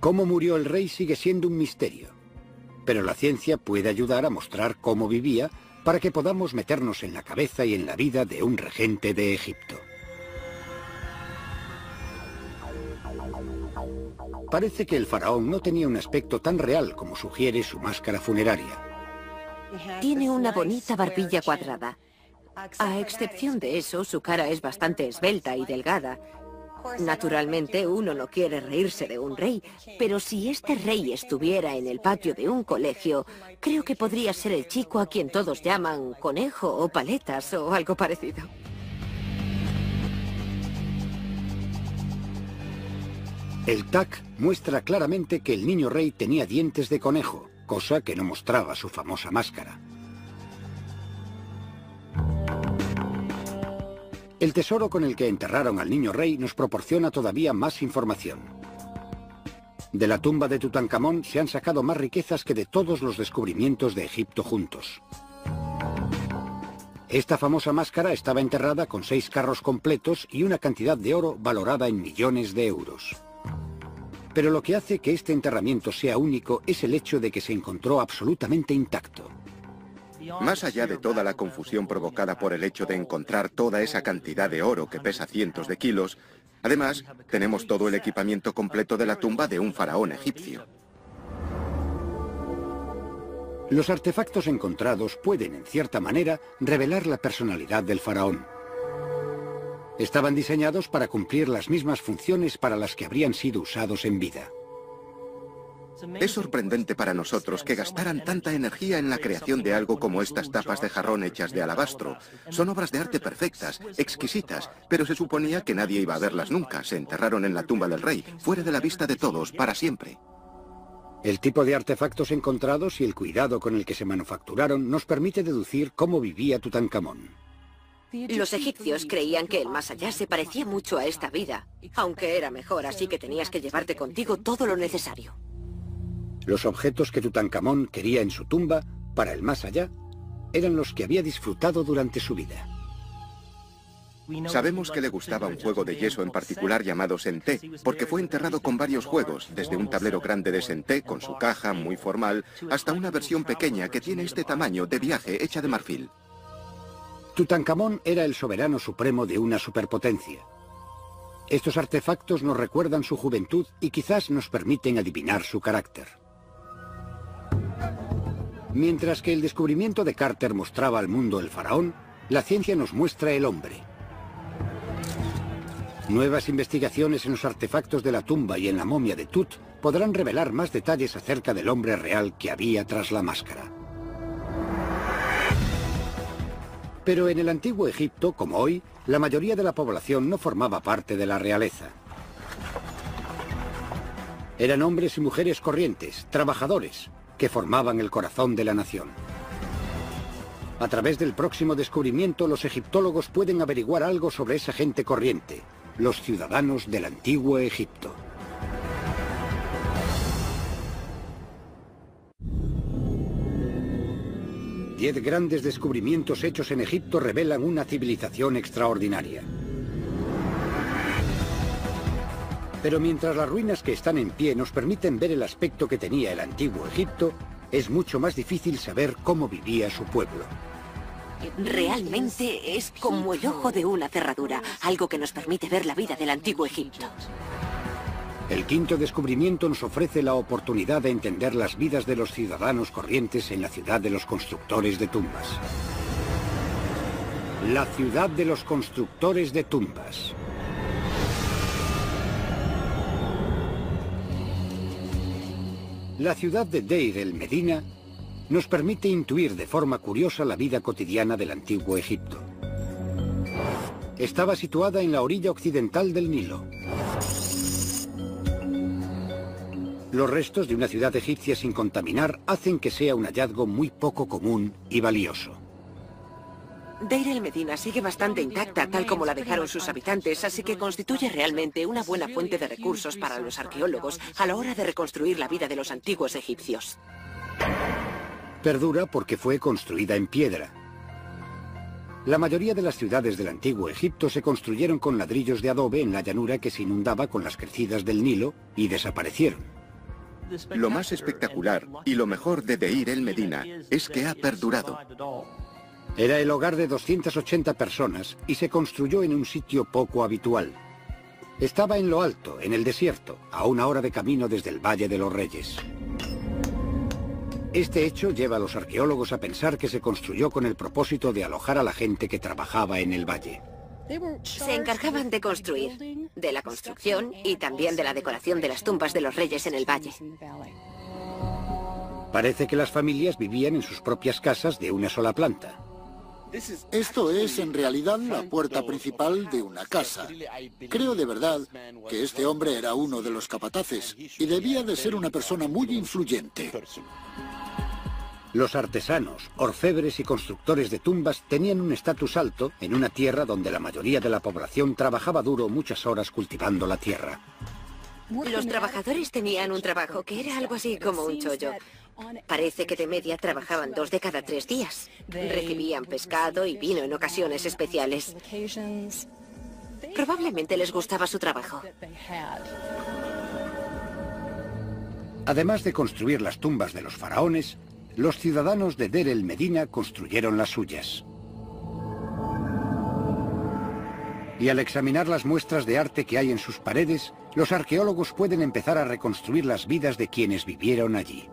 Cómo murió el rey sigue siendo un misterio. Pero la ciencia puede ayudar a mostrar cómo vivía para que podamos meternos en la cabeza y en la vida de un regente de Egipto. Parece que el faraón no tenía un aspecto tan real como sugiere su máscara funeraria. Tiene una bonita barbilla cuadrada. A excepción de eso, su cara es bastante esbelta y delgada. Naturalmente, uno no quiere reírse de un rey, pero si este rey estuviera en el patio de un colegio, creo que podría ser el chico a quien todos llaman conejo o paletas o algo parecido. El TAC muestra claramente que el niño rey tenía dientes de conejo, cosa que no mostraba su famosa máscara. El tesoro con el que enterraron al niño rey nos proporciona todavía más información. De la tumba de Tutankamón se han sacado más riquezas que de todos los descubrimientos de Egipto juntos. Esta famosa máscara estaba enterrada con 6 carros completos y una cantidad de oro valorada en millones de euros. Pero lo que hace que este enterramiento sea único es el hecho de que se encontró absolutamente intacto. Más allá de toda la confusión provocada por el hecho de encontrar toda esa cantidad de oro que pesa cientos de kilos, además, tenemos todo el equipamiento completo de la tumba de un faraón egipcio. Los artefactos encontrados pueden, en cierta manera, revelar la personalidad del faraón. Estaban diseñados para cumplir las mismas funciones para las que habrían sido usados en vida. Es sorprendente para nosotros que gastaran tanta energía en la creación de algo como estas tapas de jarrón hechas de alabastro. Son obras de arte perfectas, exquisitas, pero se suponía que nadie iba a verlas nunca. Se enterraron en la tumba del rey, fuera de la vista de todos, para siempre. El tipo de artefactos encontrados y el cuidado con el que se manufacturaron nos permite deducir cómo vivía Tutankamón. Los egipcios creían que el más allá se parecía mucho a esta vida, aunque era mejor, así que tenías que llevarte contigo todo lo necesario. Los objetos que Tutankamón quería en su tumba, para el más allá, eran los que había disfrutado durante su vida. Sabemos que le gustaba un juego de yeso en particular llamado Senté, porque fue enterrado con varios juegos, desde un tablero grande de Senté con su caja muy formal, hasta una versión pequeña que tiene este tamaño de viaje hecha de marfil. Tutankamón era el soberano supremo de una superpotencia. Estos artefactos nos recuerdan su juventud y quizás nos permiten adivinar su carácter. Mientras que el descubrimiento de Carter mostraba al mundo el faraón, la ciencia nos muestra el hombre. Nuevas investigaciones en los artefactos de la tumba y en la momia de Tut podrán revelar más detalles acerca del hombre real que había tras la máscara. Pero en el antiguo Egipto, como hoy, la mayoría de la población no formaba parte de la realeza. Eran hombres y mujeres corrientes, trabajadores, que formaban el corazón de la nación. A través del próximo descubrimiento, los egiptólogos pueden averiguar algo sobre esa gente corriente, los ciudadanos del antiguo Egipto. Diez grandes descubrimientos hechos en Egipto revelan una civilización extraordinaria. Pero mientras las ruinas que están en pie nos permiten ver el aspecto que tenía el antiguo Egipto, es mucho más difícil saber cómo vivía su pueblo. Realmente es como el ojo de una cerradura, algo que nos permite ver la vida del antiguo Egipto. El quinto descubrimiento nos ofrece la oportunidad de entender las vidas de los ciudadanos corrientes en la ciudad de los constructores de tumbas. La ciudad de los constructores de tumbas. La ciudad de Deir el-Medina nos permite intuir de forma curiosa la vida cotidiana del antiguo Egipto. Estaba situada en la orilla occidental del Nilo. Los restos de una ciudad egipcia sin contaminar hacen que sea un hallazgo muy poco común y valioso. Deir el-Medina sigue bastante intacta, tal como la dejaron sus habitantes, así que constituye realmente una buena fuente de recursos para los arqueólogos a la hora de reconstruir la vida de los antiguos egipcios. Perdura porque fue construida en piedra. La mayoría de las ciudades del antiguo Egipto se construyeron con ladrillos de adobe en la llanura que se inundaba con las crecidas del Nilo y desaparecieron. Lo más espectacular y lo mejor de Deir el-Medina es que ha perdurado. Era el hogar de 280 personas y se construyó en un sitio poco habitual. Estaba en lo alto, en el desierto, a 1 hora de camino desde el Valle de los Reyes. Este hecho lleva a los arqueólogos a pensar que se construyó con el propósito de alojar a la gente que trabajaba en el valle. Se encargaban de construir, de la construcción y también de la decoración de las tumbas de los reyes en el valle. Parece que las familias vivían en sus propias casas de una sola planta. Esto es en realidad la puerta principal de una casa. Creo de verdad que este hombre era uno de los capataces y debía de ser una persona muy influyente. Los artesanos, orfebres y constructores de tumbas tenían un estatus alto en una tierra donde la mayoría de la población trabajaba duro muchas horas cultivando la tierra. Los trabajadores tenían un trabajo que era algo así como un chollo. Parece que de media trabajaban 2 de cada 3 días. Recibían pescado y vino en ocasiones especiales. Probablemente les gustaba su trabajo. Además de construir las tumbas de los faraones, los ciudadanos de Deir el-Medina construyeron las suyas. Y al examinar las muestras de arte que hay en sus paredes, los arqueólogos pueden empezar a reconstruir las vidas de quienes vivieron allí.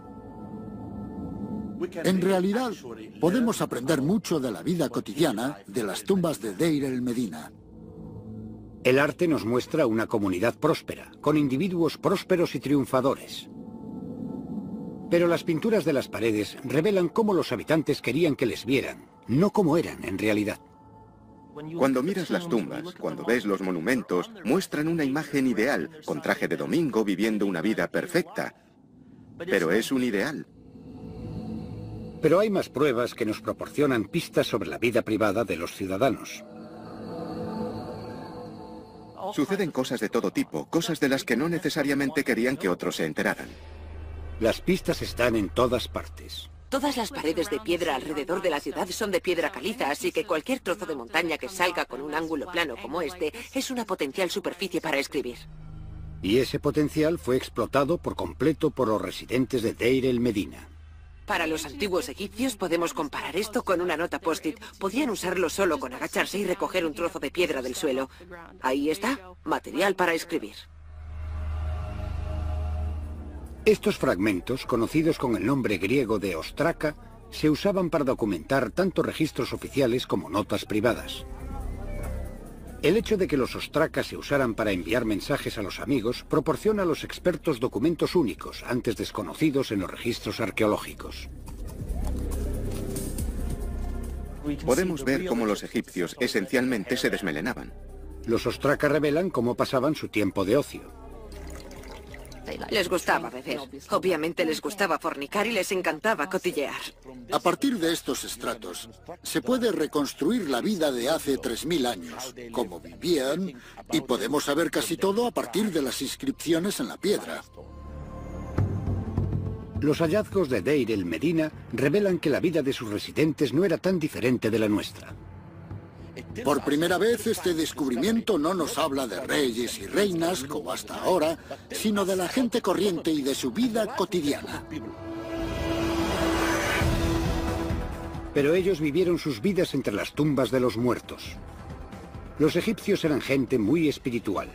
En realidad, podemos aprender mucho de la vida cotidiana de las tumbas de Deir el-Medina. El arte nos muestra una comunidad próspera, con individuos prósperos y triunfadores. Pero las pinturas de las paredes revelan cómo los habitantes querían que les vieran, no cómo eran en realidad. Cuando miras las tumbas, cuando ves los monumentos, muestran una imagen ideal, con traje de domingo viviendo una vida perfecta. Pero es un ideal. Pero hay más pruebas que nos proporcionan pistas sobre la vida privada de los ciudadanos. Suceden cosas de todo tipo, cosas de las que no necesariamente querían que otros se enteraran. Las pistas están en todas partes. Todas las paredes de piedra alrededor de la ciudad son de piedra caliza, así que cualquier trozo de montaña que salga con un ángulo plano como este es una potencial superficie para escribir. Y ese potencial fue explotado por completo por los residentes de Deir el-Medina. Para los antiguos egipcios podemos comparar esto con una nota post-it. Podían usarlo solo con agacharse y recoger un trozo de piedra del suelo. Ahí está, material para escribir. Estos fragmentos, conocidos con el nombre griego de ostraca, se usaban para documentar tanto registros oficiales como notas privadas. El hecho de que los ostracas se usaran para enviar mensajes a los amigos proporciona a los expertos documentos únicos, antes desconocidos en los registros arqueológicos. Podemos ver cómo los egipcios esencialmente se desmelenaban. Los ostracas revelan cómo pasaban su tiempo de ocio. Les gustaba beber. Obviamente les gustaba fornicar y les encantaba cotillear. A partir de estos estratos, se puede reconstruir la vida de hace 3000 años, cómo vivían, y podemos saber casi todo a partir de las inscripciones en la piedra. Los hallazgos de Deir el-Medina revelan que la vida de sus residentes no era tan diferente de la nuestra. Por primera vez, este descubrimiento no nos habla de reyes y reinas, como hasta ahora, sino de la gente corriente y de su vida cotidiana. Pero ellos vivieron sus vidas entre las tumbas de los muertos. Los egipcios eran gente muy espiritual.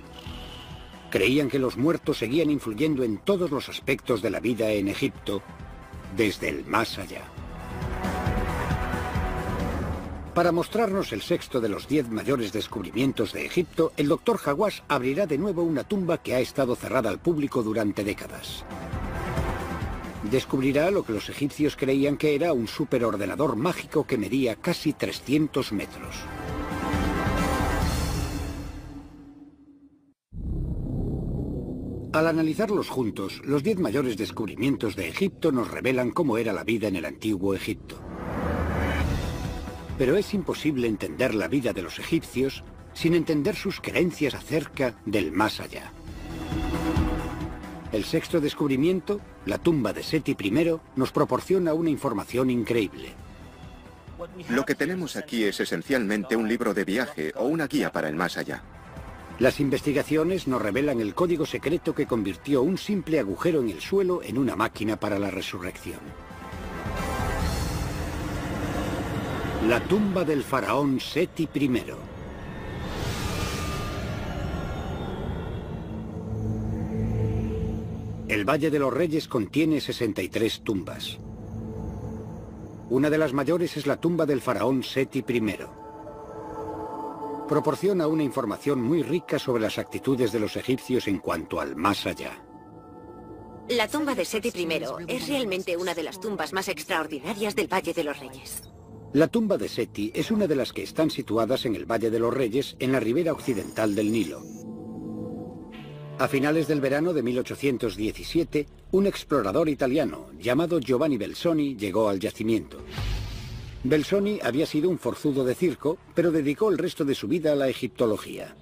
Creían que los muertos seguían influyendo en todos los aspectos de la vida en Egipto, desde el más allá. Para mostrarnos el sexto de los 10 mayores descubrimientos de Egipto, el Dr. Hawass abrirá de nuevo una tumba que ha estado cerrada al público durante décadas. Descubrirá lo que los egipcios creían que era un superordenador mágico que medía casi 300 metros. Al analizarlos juntos, los 10 mayores descubrimientos de Egipto nos revelan cómo era la vida en el antiguo Egipto. Pero es imposible entender la vida de los egipcios sin entender sus creencias acerca del más allá. El sexto descubrimiento, la tumba de Seti I, nos proporciona una información increíble. Lo que tenemos aquí es esencialmente un libro de viaje o una guía para el más allá. Las investigaciones nos revelan el código secreto que convirtió un simple agujero en el suelo en una máquina para la resurrección. La tumba del faraón Seti I. El Valle de los Reyes contiene 63 tumbas. Una de las mayores es la tumba del faraón Seti I. Proporciona una información muy rica sobre las actitudes de los egipcios en cuanto al más allá. La tumba de Seti I es realmente una de las tumbas más extraordinarias del Valle de los Reyes. La tumba de Seti es una de las que están situadas en el Valle de los Reyes, en la ribera occidental del Nilo. A finales del verano de 1817, un explorador italiano llamado Giovanni Belzoni llegó al yacimiento. Belzoni había sido un forzudo de circo, pero dedicó el resto de su vida a la egiptología.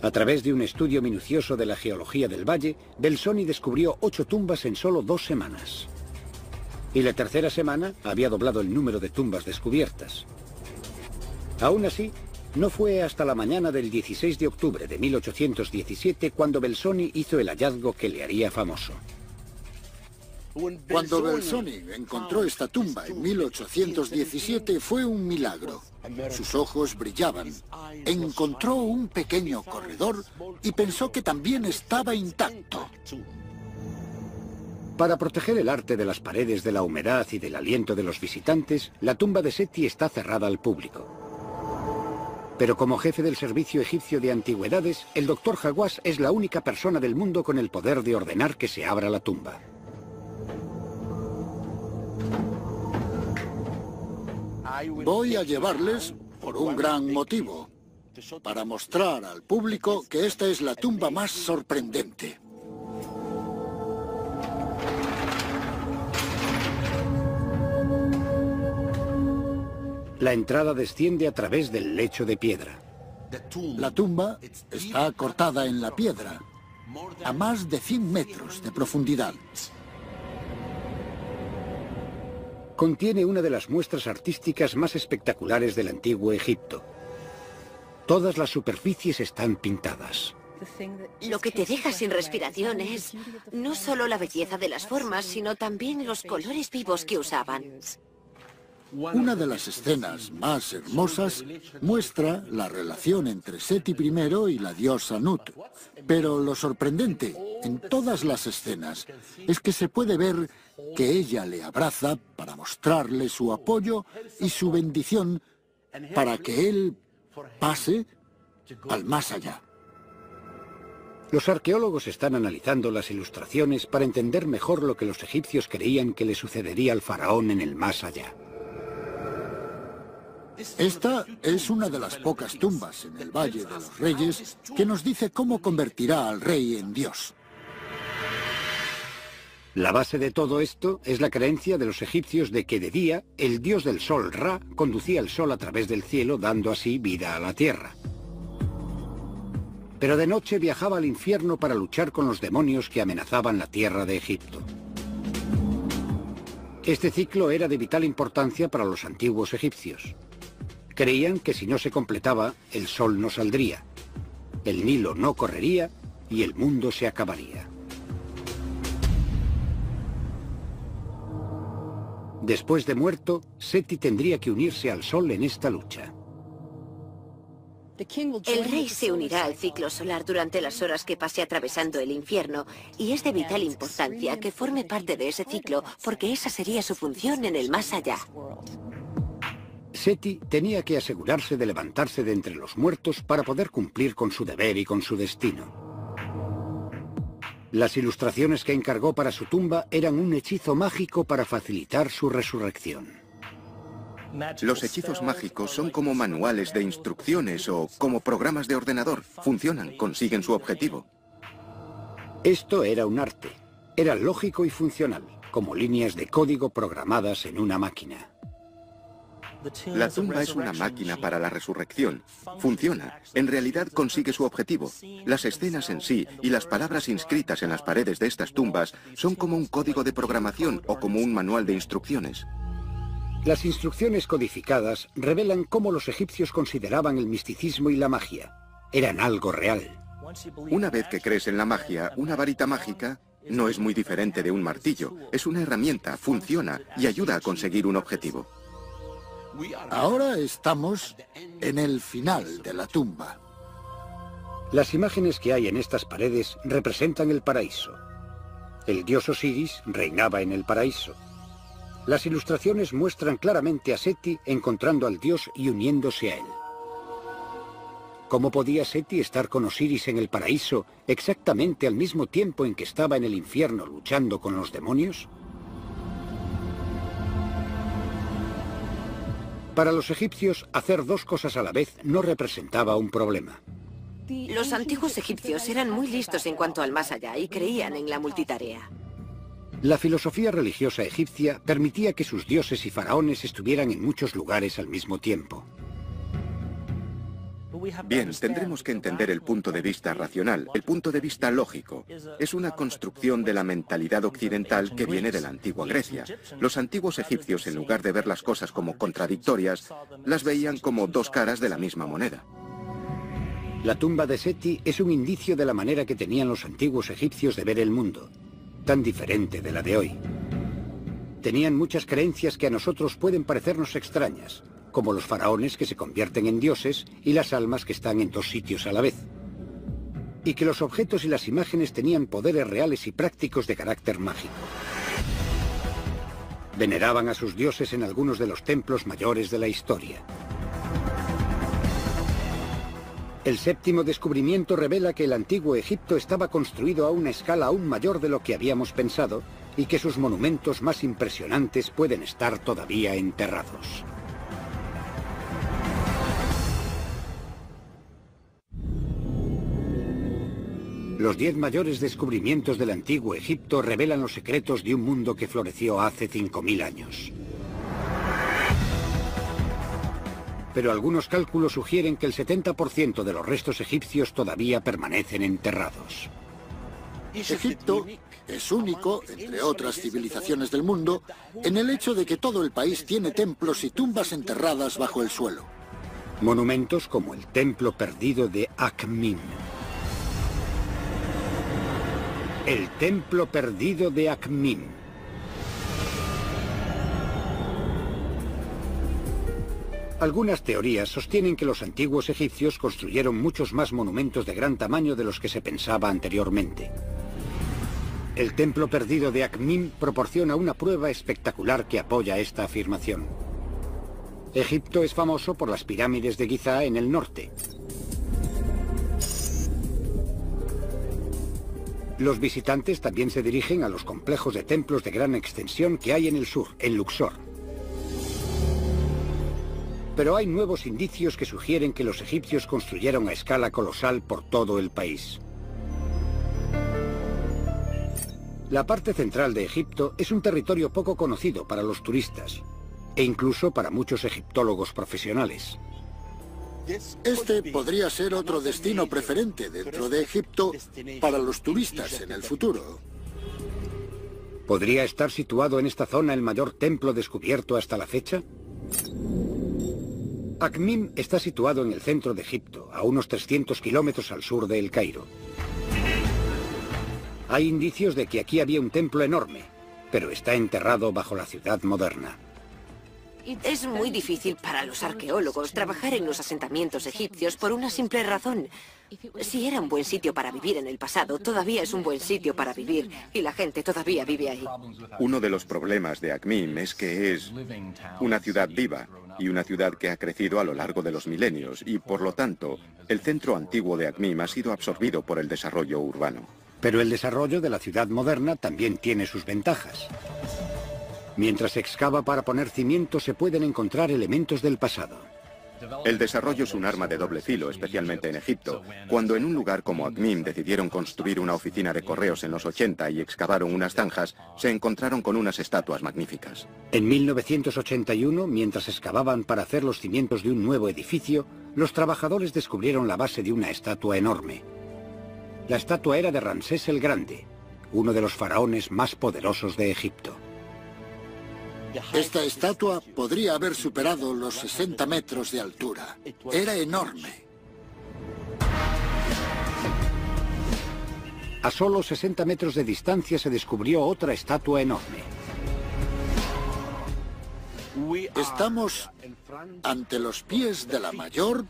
A través de un estudio minucioso de la geología del valle, Belzoni descubrió 8 tumbas en solo 2 semanas. Y la tercera semana había doblado el número de tumbas descubiertas. Aún así, no fue hasta la mañana del 16 de octubre de 1817 cuando Belzoni hizo el hallazgo que le haría famoso. Cuando Belzoni encontró esta tumba en 1817 fue un milagro. Sus ojos brillaban. Encontró un pequeño corredor y pensó que también estaba intacto. Para proteger el arte de las paredes de la humedad y del aliento de los visitantes, la tumba de Seti está cerrada al público. Pero como jefe del Servicio Egipcio de Antigüedades, el Dr. Hawass es la única persona del mundo con el poder de ordenar que se abra la tumba. Voy a llevarles por un gran motivo, para mostrar al público que esta es la tumba más sorprendente. La entrada desciende a través del lecho de piedra. La tumba está cortada en la piedra, a más de 100 metros de profundidad. Contiene una de las muestras artísticas más espectaculares del antiguo Egipto. Todas las superficies están pintadas. Lo que te deja sin respiración es no solo la belleza de las formas, sino también los colores vivos que usaban. Una de las escenas más hermosas muestra la relación entre Seti I y la diosa Nut. Pero lo sorprendente en todas las escenas es que se puede ver que ella le abraza para mostrarle su apoyo y su bendición para que él pase al más allá. Los arqueólogos están analizando las ilustraciones para entender mejor lo que los egipcios creían que le sucedería al faraón en el más allá. Esta es una de las pocas tumbas en el Valle de los Reyes que nos dice cómo convertirá al rey en Dios. La base de todo esto es la creencia de los egipcios de que de día el dios del sol Ra conducía el sol a través del cielo, dando así vida a la tierra. Pero de noche viajaba al infierno para luchar con los demonios que amenazaban la tierra de Egipto. Este ciclo era de vital importancia para los antiguos egipcios. Creían que si no se completaba, el sol no saldría, el Nilo no correría y el mundo se acabaría. Después de muerto, Seti tendría que unirse al sol en esta lucha. El rey se unirá al ciclo solar durante las horas que pase atravesando el infierno, y es de vital importancia que forme parte de ese ciclo, porque esa sería su función en el más allá. Seti tenía que asegurarse de levantarse de entre los muertos para poder cumplir con su deber y con su destino. Las ilustraciones que encargó para su tumba eran un hechizo mágico para facilitar su resurrección. Los hechizos mágicos son como manuales de instrucciones o como programas de ordenador. Funcionan, consiguen su objetivo. Esto era un arte. Era lógico y funcional, como líneas de código programadas en una máquina. La tumba es una máquina para la resurrección. Funciona. En realidad consigue su objetivo. Las escenas en sí y las palabras inscritas en las paredes de estas tumbas son como un código de programación o como un manual de instrucciones. Las instrucciones codificadas revelan cómo los egipcios consideraban el misticismo y la magia. Eran algo real. Una vez que crees en la magia, una varita mágica no es muy diferente de un martillo. Es una herramienta, funciona y ayuda a conseguir un objetivo. Ahora estamos en el final de la tumba. Las imágenes que hay en estas paredes representan el paraíso. El dios Osiris reinaba en el paraíso. Las ilustraciones muestran claramente a Seti encontrando al dios y uniéndose a él. ¿Cómo podía Seti estar con Osiris en el paraíso exactamente al mismo tiempo en que estaba en el infierno luchando con los demonios? Para los egipcios, hacer dos cosas a la vez no representaba un problema. Los antiguos egipcios eran muy listos en cuanto al más allá y creían en la multitarea. La filosofía religiosa egipcia permitía que sus dioses y faraones estuvieran en muchos lugares al mismo tiempo. Bien, tendremos que entender el punto de vista racional, el punto de vista lógico. Es una construcción de la mentalidad occidental que viene de la antigua Grecia. Los antiguos egipcios, en lugar de ver las cosas como contradictorias, las veían como dos caras de la misma moneda. La tumba de Seti es un indicio de la manera que tenían los antiguos egipcios de ver el mundo, tan diferente de la de hoy. Tenían muchas creencias que a nosotros pueden parecernos extrañas, como los faraones que se convierten en dioses y las almas que están en dos sitios a la vez. Y que los objetos y las imágenes tenían poderes reales y prácticos de carácter mágico. Veneraban a sus dioses en algunos de los templos mayores de la historia. El séptimo descubrimiento revela que el antiguo Egipto estaba construido a una escala aún mayor de lo que habíamos pensado y que sus monumentos más impresionantes pueden estar todavía enterrados. Los 10 mayores descubrimientos del antiguo Egipto revelan los secretos de un mundo que floreció hace 5000 años. pero algunos cálculos sugieren que el 70% de los restos egipcios todavía permanecen enterrados. Egipto es único, entre otras civilizaciones del mundo, en el hecho de que todo el país tiene templos y tumbas enterradas bajo el suelo. Monumentos como el Templo Perdido de Akhmin. El Templo Perdido de Akhmin. Algunas teorías sostienen que los antiguos egipcios construyeron muchos más monumentos de gran tamaño de los que se pensaba anteriormente. El Templo Perdido de Akhmin proporciona una prueba espectacular que apoya esta afirmación. Egipto es famoso por las pirámides de Giza en el norte. Los visitantes también se dirigen a los complejos de templos de gran extensión que hay en el sur, en Luxor. Pero hay nuevos indicios que sugieren que los egipcios construyeron a escala colosal por todo el país. La parte central de Egipto es un territorio poco conocido para los turistas, e incluso para muchos egiptólogos profesionales. Este podría ser otro destino preferente dentro de Egipto para los turistas en el futuro. ¿Podría estar situado en esta zona el mayor templo descubierto hasta la fecha? Akhmin está situado en el centro de Egipto, a unos 300 kilómetros al sur de El Cairo. Hay indicios de que aquí había un templo enorme, pero está enterrado bajo la ciudad moderna. Es muy difícil para los arqueólogos trabajar en los asentamientos egipcios por una simple razón. Si era un buen sitio para vivir en el pasado, todavía es un buen sitio para vivir, y la gente todavía vive ahí. Uno de los problemas de Akhmin es que es una ciudad viva y una ciudad que ha crecido a lo largo de los milenios, y por lo tanto, el centro antiguo de Akhmin ha sido absorbido por el desarrollo urbano. Pero el desarrollo de la ciudad moderna también tiene sus ventajas. Mientras se excava para poner cimientos, se pueden encontrar elementos del pasado. El desarrollo es un arma de doble filo, especialmente en Egipto. Cuando en un lugar como Akhmin decidieron construir una oficina de correos en los 80 y excavaron unas zanjas, se encontraron con unas estatuas magníficas. En 1981, mientras excavaban para hacer los cimientos de un nuevo edificio, los trabajadores descubrieron la base de una estatua enorme. La estatua era de Ramsés el Grande, uno de los faraones más poderosos de Egipto. Esta estatua podría haber superado los 60 metros de altura. Era enorme. A solo 60 metros de distancia se descubrió otra estatua enorme. Estamos ante los pies de la mayor,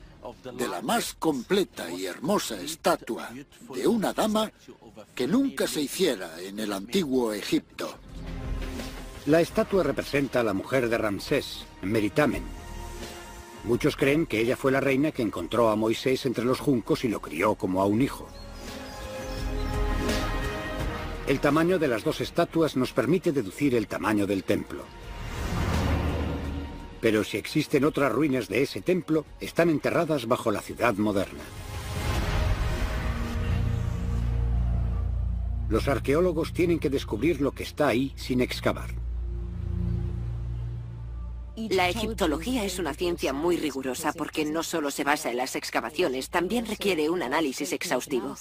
de la más completa y hermosa estatua de una dama que nunca se hiciera en el antiguo Egipto. La estatua representa a la mujer de Ramsés, Meritamen. Muchos creen que ella fue la reina que encontró a Moisés entre los juncos y lo crió como a un hijo. El tamaño de las dos estatuas nos permite deducir el tamaño del templo. Pero si existen otras ruinas de ese templo, están enterradas bajo la ciudad moderna. Los arqueólogos tienen que descubrir lo que está ahí sin excavar. La egiptología es una ciencia muy rigurosa porque no solo se basa en las excavaciones, también requiere un análisis exhaustivo.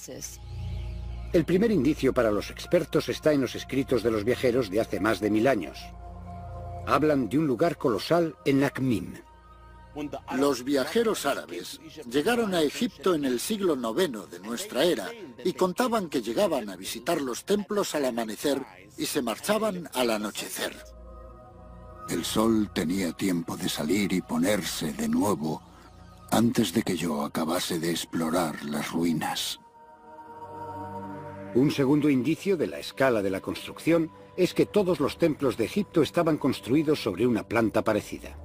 El primer indicio para los expertos está en los escritos de los viajeros de hace más de 1000 años. Hablan de un lugar colosal en Akhmin. Los viajeros árabes llegaron a Egipto en el siglo IX de nuestra era y contaban que llegaban a visitar los templos al amanecer y se marchaban al anochecer. El sol tenía tiempo de salir y ponerse de nuevo antes de que yo acabase de explorar las ruinas. Un segundo indicio de la escala de la construcción es que todos los templos de Egipto estaban construidos sobre una planta parecida.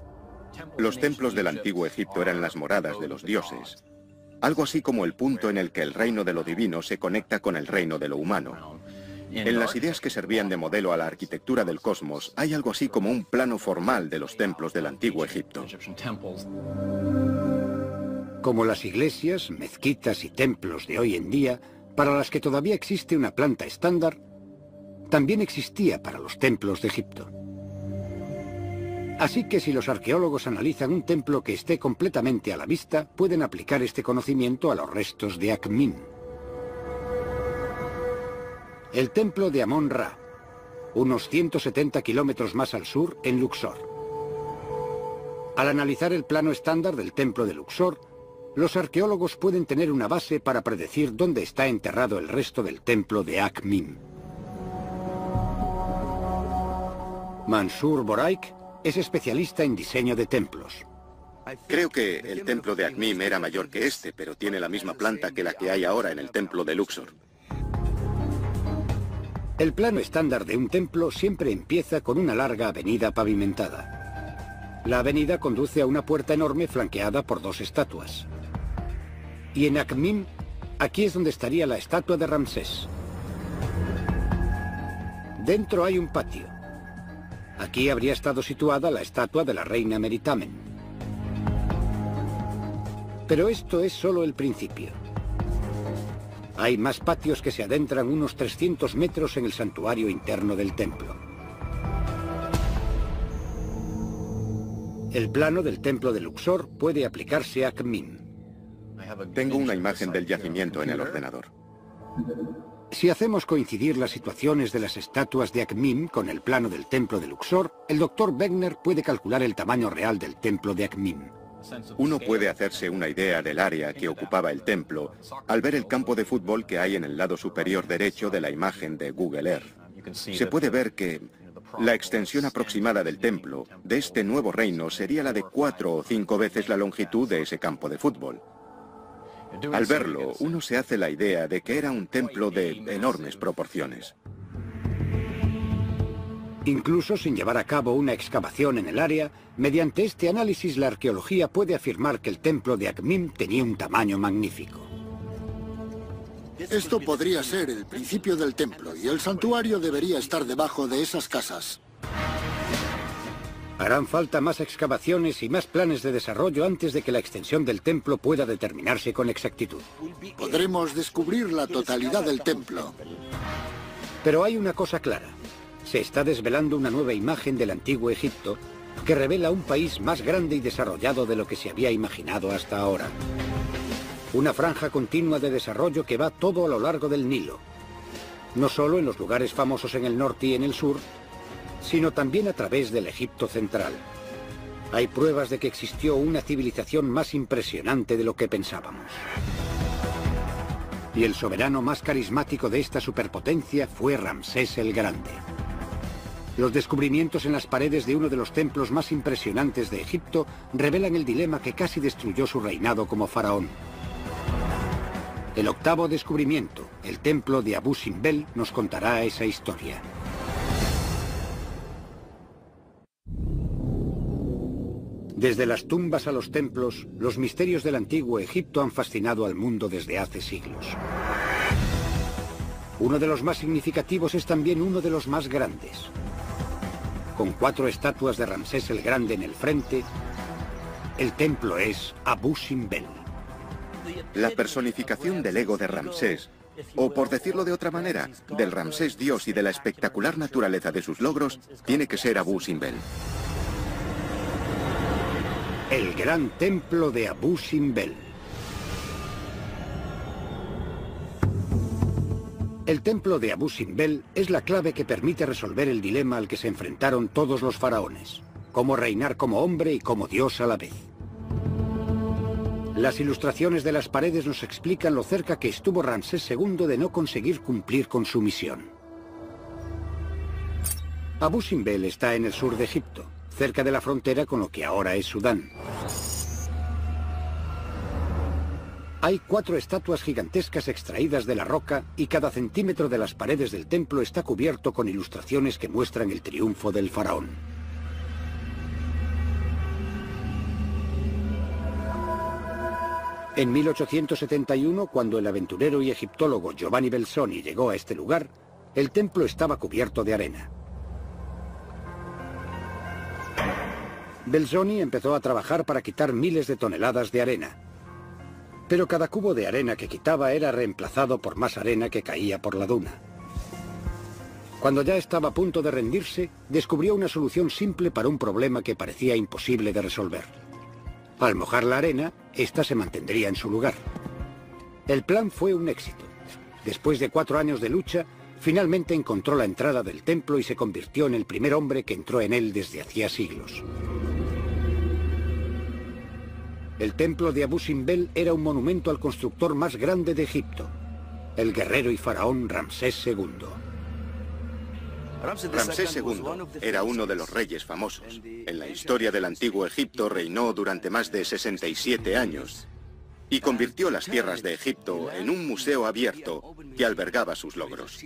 Los templos del antiguo Egipto eran las moradas de los dioses, algo así como el punto en el que el reino de lo divino se conecta con el reino de lo humano. En las ideas que servían de modelo a la arquitectura del cosmos, hay algo así como un plano formal de los templos del antiguo Egipto. Como las iglesias, mezquitas y templos de hoy en día, para las que todavía existe una planta estándar, también existía para los templos de Egipto. Así que si los arqueólogos analizan un templo que esté completamente a la vista, pueden aplicar este conocimiento a los restos de Akhmim. El templo de Amón-Ra, unos 170 kilómetros más al sur, en Luxor. Al analizar el plano estándar del templo de Luxor, los arqueólogos pueden tener una base para predecir dónde está enterrado el resto del templo de Akhmim. Mansur Boraik es especialista en diseño de templos. Creo que el templo de Akhmim era mayor que este, pero tiene la misma planta que la que hay ahora en el templo de Luxor. El plano estándar de un templo siempre empieza con una larga avenida pavimentada. La avenida conduce a una puerta enorme flanqueada por dos estatuas. Y en Akhmim, aquí es donde estaría la estatua de Ramsés. Dentro hay un patio. Aquí habría estado situada la estatua de la reina Meritamen. Pero esto es solo el principio. Hay más patios que se adentran unos 300 metros en el santuario interno del templo. El plano del templo de Luxor puede aplicarse a Akhmim. Tengo una imagen del yacimiento en el ordenador. Si hacemos coincidir las situaciones de las estatuas de Akhmim con el plano del templo de Luxor, el Dr. Wegener puede calcular el tamaño real del templo de Akhmim. Uno puede hacerse una idea del área que ocupaba el templo al ver el campo de fútbol que hay en el lado superior derecho de la imagen de Google Earth. Se puede ver que la extensión aproximada del templo de este nuevo reino sería la de 4 o 5 veces la longitud de ese campo de fútbol. Al verlo, uno se hace la idea de que era un templo de enormes proporciones. Incluso sin llevar a cabo una excavación en el área, mediante este análisis la arqueología puede afirmar que el templo de Akhmim tenía un tamaño magnífico. Esto podría ser el principio del templo y el santuario debería estar debajo de esas casas. Harán falta más excavaciones y más planes de desarrollo antes de que la extensión del templo pueda determinarse con exactitud. Podremos descubrir la totalidad del templo. Pero hay una cosa clara. Se está desvelando una nueva imagen del antiguo Egipto que revela un país más grande y desarrollado de lo que se había imaginado hasta ahora. Una franja continua de desarrollo que va todo a lo largo del Nilo. No solo en los lugares famosos en el norte y en el sur, sino también a través del Egipto central. Hay pruebas de que existió una civilización más impresionante de lo que pensábamos. Y el soberano más carismático de esta superpotencia fue Ramsés el Grande. Los descubrimientos en las paredes de uno de los templos más impresionantes de Egipto revelan el dilema que casi destruyó su reinado como faraón. El octavo descubrimiento, el templo de Abu Simbel, nos contará esa historia. Desde las tumbas a los templos, los misterios del antiguo Egipto han fascinado al mundo desde hace siglos. Uno de los más significativos es también uno de los más grandes. Con 4 estatuas de Ramsés el Grande en el frente, el templo es Abu Simbel. La personificación del ego de Ramsés, o por decirlo de otra manera, del Ramsés Dios y de la espectacular naturaleza de sus logros, tiene que ser Abu Simbel. El gran templo de Abu Simbel. El templo de Abu Simbel es la clave que permite resolver el dilema al que se enfrentaron todos los faraones: cómo reinar como hombre y como Dios a la vez. Las ilustraciones de las paredes nos explican lo cerca que estuvo Ramsés II de no conseguir cumplir con su misión. Abu Simbel está en el sur de Egipto, cerca de la frontera con lo que ahora es Sudán. Hay 4 estatuas gigantescas extraídas de la roca y cada centímetro de las paredes del templo está cubierto con ilustraciones que muestran el triunfo del faraón. En 1871, cuando el aventurero y egiptólogo Giovanni Belzoni llegó a este lugar, el templo estaba cubierto de arena. Belzoni empezó a trabajar para quitar miles de toneladas de arena. Pero cada cubo de arena que quitaba era reemplazado por más arena que caía por la duna. Cuando ya estaba a punto de rendirse, descubrió una solución simple para un problema que parecía imposible de resolver. Al mojar la arena, ésta se mantendría en su lugar. El plan fue un éxito. Después de 4 años de lucha, finalmente encontró la entrada del templo y se convirtió en el primer hombre que entró en él desde hacía siglos. El templo de Abu Simbel era un monumento al constructor más grande de Egipto, el guerrero y faraón Ramsés II. Ramsés II era uno de los reyes famosos. En la historia del antiguo Egipto reinó durante más de 67 años y convirtió las tierras de Egipto en un museo abierto que albergaba sus logros.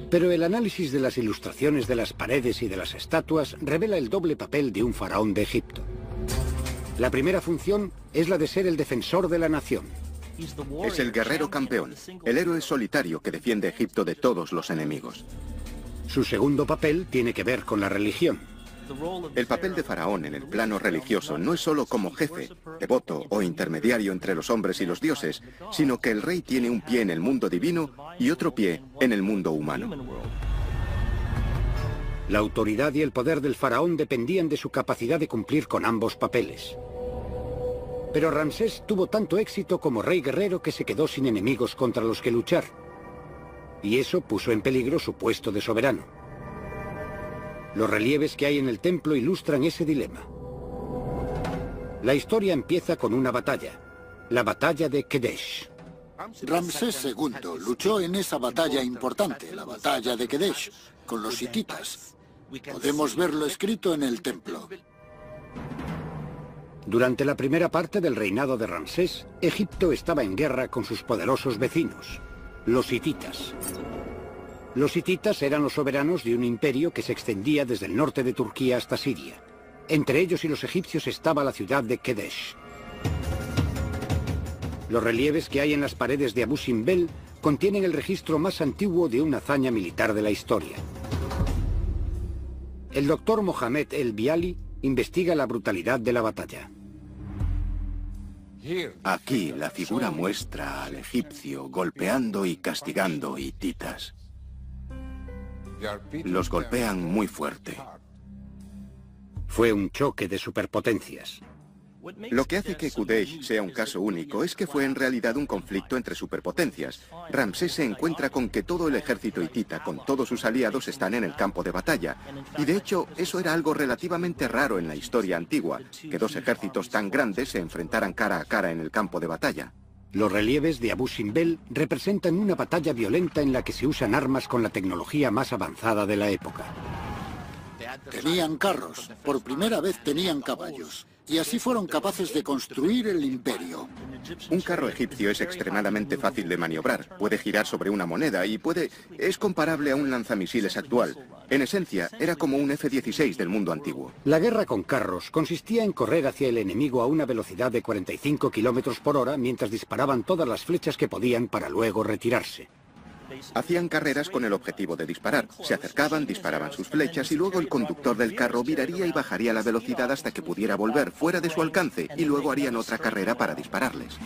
Pero el análisis de las ilustraciones de las paredes y de las estatuas revela el doble papel de un faraón de Egipto. La primera función es la de ser el defensor de la nación. Es el guerrero campeón, el héroe solitario que defiende Egipto de todos los enemigos. Su segundo papel tiene que ver con la religión. El papel de faraón en el plano religioso no es solo como jefe, devoto o intermediario entre los hombres y los dioses, sino que el rey tiene un pie en el mundo divino y otro pie en el mundo humano. La autoridad y el poder del faraón dependían de su capacidad de cumplir con ambos papeles. Pero Ramsés tuvo tanto éxito como rey guerrero que se quedó sin enemigos contra los que luchar. Y eso puso en peligro su puesto de soberano. Los relieves que hay en el templo ilustran ese dilema. La historia empieza con una batalla, la batalla de Kedesh. Ramsés II luchó en esa batalla importante, la batalla de Kedesh, con los hititas. Podemos verlo escrito en el templo. Durante la primera parte del reinado de Ramsés, Egipto estaba en guerra con sus poderosos vecinos, los hititas. Los hititas eran los soberanos de un imperio que se extendía desde el norte de Turquía hasta Siria. Entre ellos y los egipcios estaba la ciudad de Kedesh. Los relieves que hay en las paredes de Abu Simbel contienen el registro más antiguo de una hazaña militar de la historia. El doctor Mohamed El-Biali investiga la brutalidad de la batalla. Aquí la figura muestra al egipcio golpeando y castigando hititas. Los golpean muy fuerte. Fue un choque de superpotencias. Lo que hace que Kudesh sea un caso único es que fue en realidad un conflicto entre superpotencias. Ramsés se encuentra con que todo el ejército hitita, con todos sus aliados, están en el campo de batalla. Y de hecho, eso era algo relativamente raro en la historia antigua, que 2 ejércitos tan grandes se enfrentaran cara a cara en el campo de batalla. Los relieves de Abu Simbel representan una batalla violenta en la que se usan armas con la tecnología más avanzada de la época. Tenían carros, por primera vez tenían caballos. Y así fueron capaces de construir el imperio. Un carro egipcio es extremadamente fácil de maniobrar. Puede girar sobre una moneda y es comparable a un lanzamisiles actual. En esencia, era como un F-16 del mundo antiguo. La guerra con carros consistía en correr hacia el enemigo a una velocidad de 45 kilómetros por hora mientras disparaban todas las flechas que podían para luego retirarse. Hacían carreras con el objetivo de disparar. Se acercaban, disparaban sus flechas y luego el conductor del carro viraría y bajaría la velocidad hasta que pudiera volver fuera de su alcance y luego harían otra carrera para dispararles.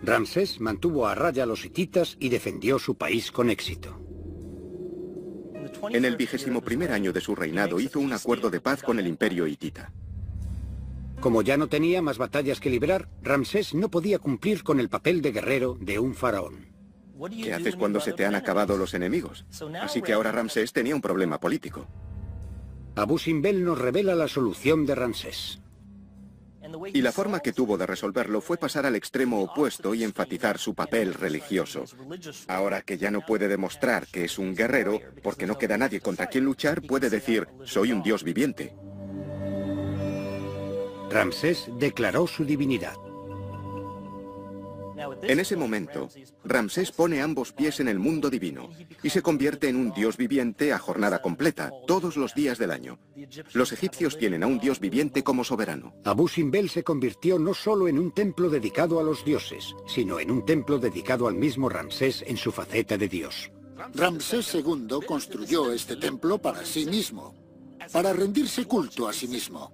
Ramsés mantuvo a raya a los hititas y defendió su país con éxito. En el 21º año de su reinado hizo un acuerdo de paz con el imperio hitita. Como ya no tenía más batallas que librar, Ramsés no podía cumplir con el papel de guerrero de un faraón. ¿Qué haces cuando se te han acabado los enemigos? Así que ahora Ramsés tenía un problema político. Abu Simbel nos revela la solución de Ramsés. Y la forma que tuvo de resolverlo fue pasar al extremo opuesto y enfatizar su papel religioso. Ahora que ya no puede demostrar que es un guerrero, porque no queda nadie contra quien luchar, puede decir, soy un dios viviente. Ramsés declaró su divinidad. En ese momento, Ramsés pone ambos pies en el mundo divino y se convierte en un dios viviente a jornada completa, todos los días del año. Los egipcios tienen a un dios viviente como soberano. Abu Simbel se convirtió no solo en un templo dedicado a los dioses, sino en un templo dedicado al mismo Ramsés en su faceta de dios. Ramsés II construyó este templo para sí mismo, para rendirse culto a sí mismo.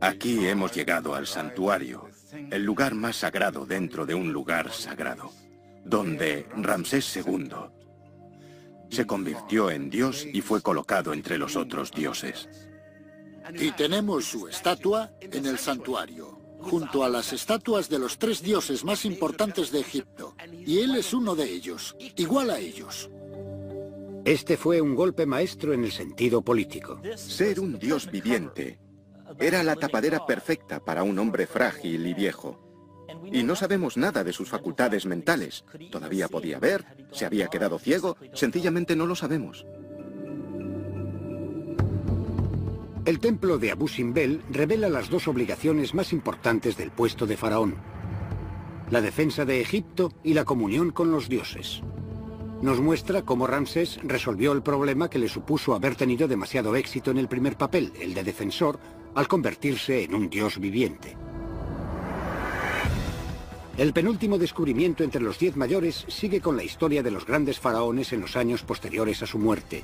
Aquí hemos llegado al santuario, el lugar más sagrado dentro de un lugar sagrado, donde Ramsés II se convirtió en dios y fue colocado entre los otros dioses. Y tenemos su estatua en el santuario, junto a las estatuas de los 3 dioses más importantes de Egipto. Y él es uno de ellos, igual a ellos. Este fue un golpe maestro en el sentido político. Ser un dios viviente era la tapadera perfecta para un hombre frágil y viejo. Y no sabemos nada de sus facultades mentales. Todavía podía ver, se había quedado ciego, sencillamente no lo sabemos. El templo de Abu Simbel revela las 2 obligaciones más importantes del puesto de faraón: la defensa de Egipto y la comunión con los dioses. Nos muestra cómo Ramsés resolvió el problema que le supuso haber tenido demasiado éxito en el primer papel, el de defensor, al convertirse en un dios viviente. El penúltimo descubrimiento entre los 10 mayores sigue con la historia de los grandes faraones en los años posteriores a su muerte.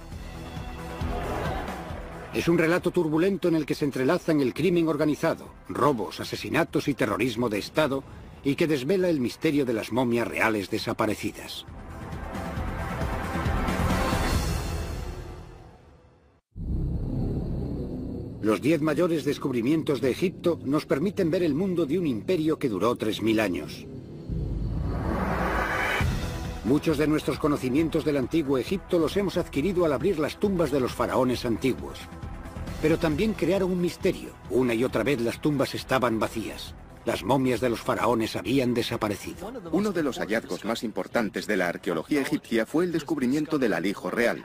Es un relato turbulento en el que se entrelazan el crimen organizado, robos, asesinatos y terrorismo de Estado, y que desvela el misterio de las momias reales desaparecidas. Los 10 mayores descubrimientos de Egipto nos permiten ver el mundo de un imperio que duró 3000 años. Muchos de nuestros conocimientos del antiguo Egipto los hemos adquirido al abrir las tumbas de los faraones antiguos. Pero también crearon un misterio. Una y otra vez las tumbas estaban vacías. Las momias de los faraones habían desaparecido. Uno de los hallazgos más importantes de la arqueología egipcia fue el descubrimiento del alijo real.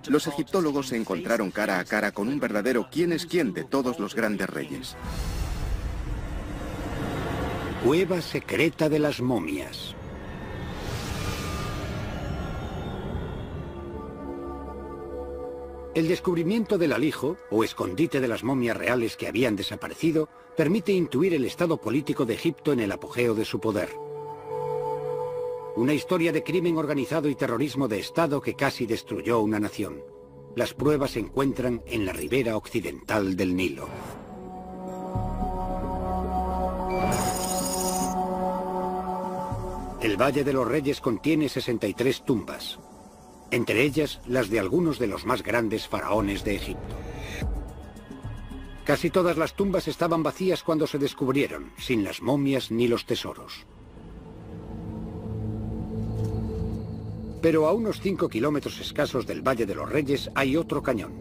Los egiptólogos se encontraron cara a cara con un verdadero quién es quién de todos los grandes reyes. Cueva secreta de las momias. El descubrimiento del alijo, o escondite de las momias reales que habían desaparecido, permite intuir el estado político de Egipto en el apogeo de su poder. Una historia de crimen organizado y terrorismo de Estado que casi destruyó una nación. Las pruebas se encuentran en la ribera occidental del Nilo. El Valle de los Reyes contiene 63 tumbas, entre ellas las de algunos de los más grandes faraones de Egipto. Casi todas las tumbas estaban vacías cuando se descubrieron, sin las momias ni los tesoros. Pero a unos 5 kilómetros escasos del Valle de los Reyes hay otro cañón.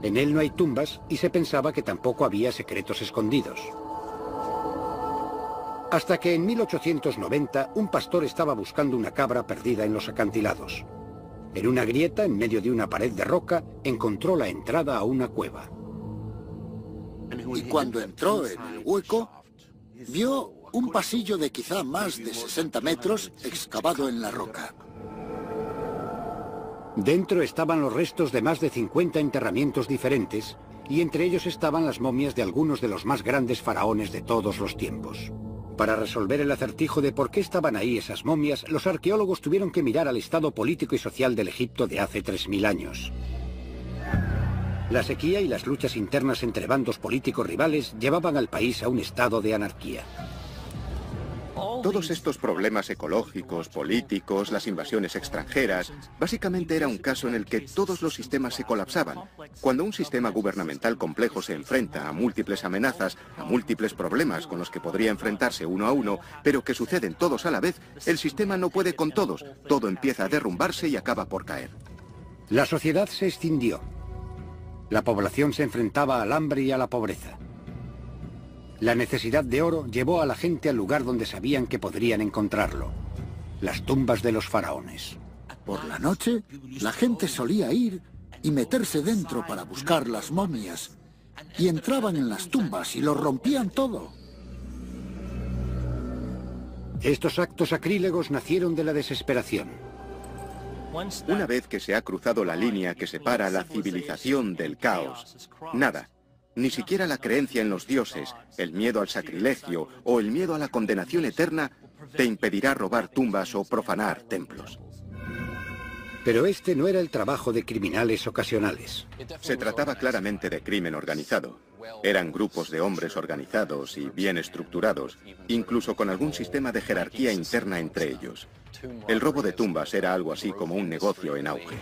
En él no hay tumbas y se pensaba que tampoco había secretos escondidos. Hasta que en 1890 un pastor estaba buscando una cabra perdida en los acantilados. En una grieta, en medio de una pared de roca, encontró la entrada a una cueva. Y cuando entró en el hueco, vio un pasillo de quizá más de 60 metros excavado en la roca. Dentro estaban los restos de más de 50 enterramientos diferentes, y entre ellos estaban las momias de algunos de los más grandes faraones de todos los tiempos. Para resolver el acertijo de por qué estaban ahí esas momias, los arqueólogos tuvieron que mirar al estado político y social del Egipto de hace 3000 años. La sequía y las luchas internas entre bandos políticos rivales llevaban al país a un estado de anarquía. Todos estos problemas ecológicos, políticos, las invasiones extranjeras, básicamente era un caso en el que todos los sistemas se colapsaban. Cuando un sistema gubernamental complejo se enfrenta a múltiples amenazas, a múltiples problemas con los que podría enfrentarse uno a uno, pero que suceden todos a la vez, el sistema no puede con todos. Todo empieza a derrumbarse y acaba por caer. La sociedad se extinguió. La población se enfrentaba al hambre y a la pobreza. La necesidad de oro llevó a la gente al lugar donde sabían que podrían encontrarlo: las tumbas de los faraones. Por la noche, la gente solía ir y meterse dentro para buscar las momias, y entraban en las tumbas y lo rompían todo. Estos actos sacrílegos nacieron de la desesperación. Una vez que se ha cruzado la línea que separa la civilización del caos, nada, ni siquiera la creencia en los dioses, el miedo al sacrilegio o el miedo a la condenación eterna te impedirá robar tumbas o profanar templos. Pero este no era el trabajo de criminales ocasionales. Se trataba claramente de crimen organizado. Eran grupos de hombres organizados y bien estructurados, incluso con algún sistema de jerarquía interna entre ellos. El robo de tumbas era algo así como un negocio en auge.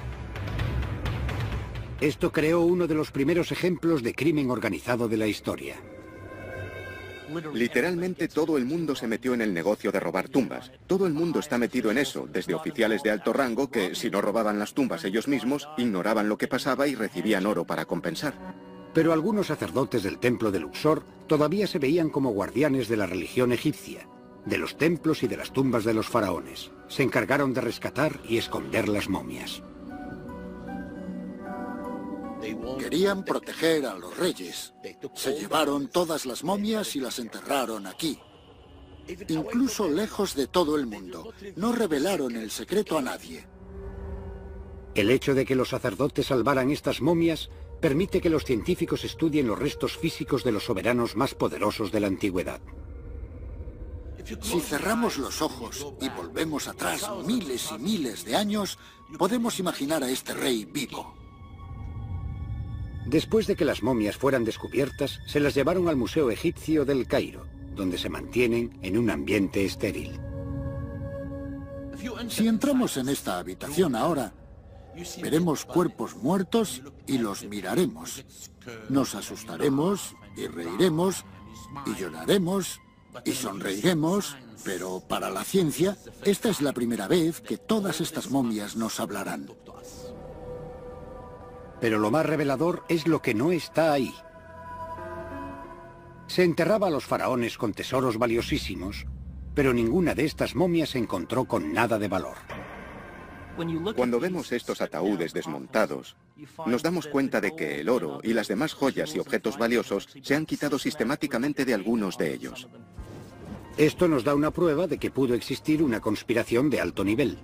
Esto creó uno de los primeros ejemplos de crimen organizado de la historia. Literalmente todo el mundo se metió en el negocio de robar tumbas. Todo el mundo está metido en eso, desde oficiales de alto rango que, si no robaban las tumbas ellos mismos, ignoraban lo que pasaba y recibían oro para compensar. Pero algunos sacerdotes del templo de Luxor todavía se veían como guardianes de la religión egipcia, de los templos y de las tumbas de los faraones. Se encargaron de rescatar y esconder las momias. Querían proteger a los reyes. Se llevaron todas las momias y las enterraron aquí. Incluso lejos de todo el mundo. No revelaron el secreto a nadie. El hecho de que los sacerdotes salvaran estas momias permite que los científicos estudien los restos físicos de los soberanos más poderosos de la antigüedad. Si cerramos los ojos y volvemos atrás miles y miles de años, podemos imaginar a este rey vivo. Después de que las momias fueran descubiertas, se las llevaron al Museo Egipcio del Cairo, donde se mantienen en un ambiente estéril. Si entramos en esta habitación ahora, veremos cuerpos muertos y los miraremos. Nos asustaremos y reiremos y lloraremos y sonreiremos, pero para la ciencia, esta es la primera vez que todas estas momias nos hablarán. Pero lo más revelador es lo que no está ahí. Se enterraba a los faraones con tesoros valiosísimos, pero ninguna de estas momias se encontró con nada de valor. Cuando vemos estos ataúdes desmontados, nos damos cuenta de que el oro y las demás joyas y objetos valiosos se han quitado sistemáticamente de algunos de ellos. Esto nos da una prueba de que pudo existir una conspiración de alto nivel.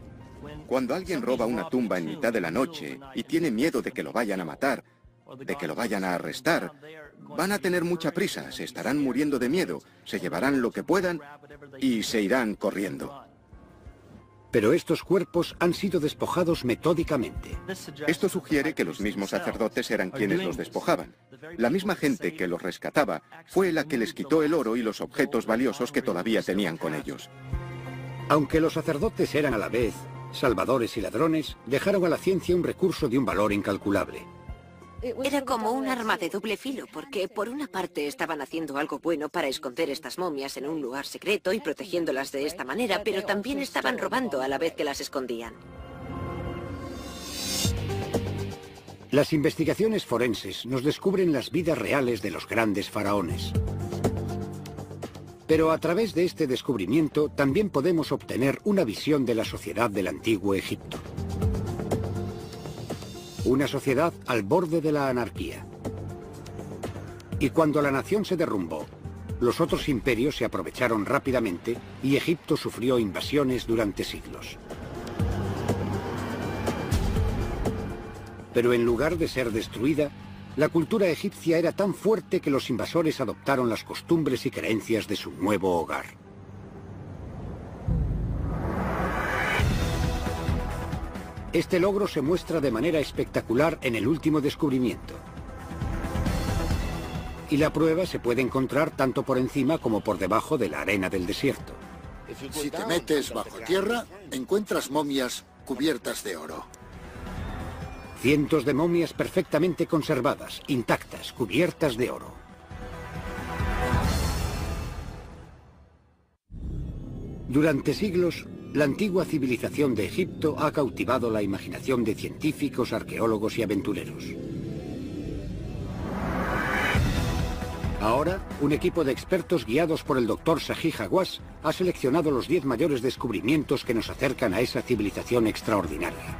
Cuando alguien roba una tumba en mitad de la noche y tiene miedo de que lo vayan a matar, de que lo vayan a arrestar, van a tener mucha prisa, se estarán muriendo de miedo, se llevarán lo que puedan y se irán corriendo. Pero estos cuerpos han sido despojados metódicamente. Esto sugiere que los mismos sacerdotes eran quienes los despojaban. La misma gente que los rescataba fue la que les quitó el oro y los objetos valiosos que todavía tenían con ellos. Aunque los sacerdotes eran a la vez salvadores y ladrones, dejaron a la ciencia un recurso de un valor incalculable. Era como un arma de doble filo, porque por una parte estaban haciendo algo bueno para esconder estas momias en un lugar secreto y protegiéndolas de esta manera, pero también estaban robando a la vez que las escondían. Las investigaciones forenses nos descubren las vidas reales de los grandes faraones. Pero a través de este descubrimiento también podemos obtener una visión de la sociedad del antiguo Egipto. Una sociedad al borde de la anarquía. Y cuando la nación se derrumbó, los otros imperios se aprovecharon rápidamente y Egipto sufrió invasiones durante siglos. Pero en lugar de ser destruida, la cultura egipcia era tan fuerte que los invasores adoptaron las costumbres y creencias de su nuevo hogar. Este logro se muestra de manera espectacular en el último descubrimiento. Y la prueba se puede encontrar tanto por encima como por debajo de la arena del desierto. Si te metes bajo tierra, encuentras momias cubiertas de oro. Cientos de momias perfectamente conservadas, intactas, cubiertas de oro. Durante siglos, la antigua civilización de Egipto ha cautivado la imaginación de científicos, arqueólogos y aventureros. Ahora, un equipo de expertos guiados por el Dr. Zahi Hawass ha seleccionado los 10 mayores descubrimientos que nos acercan a esa civilización extraordinaria.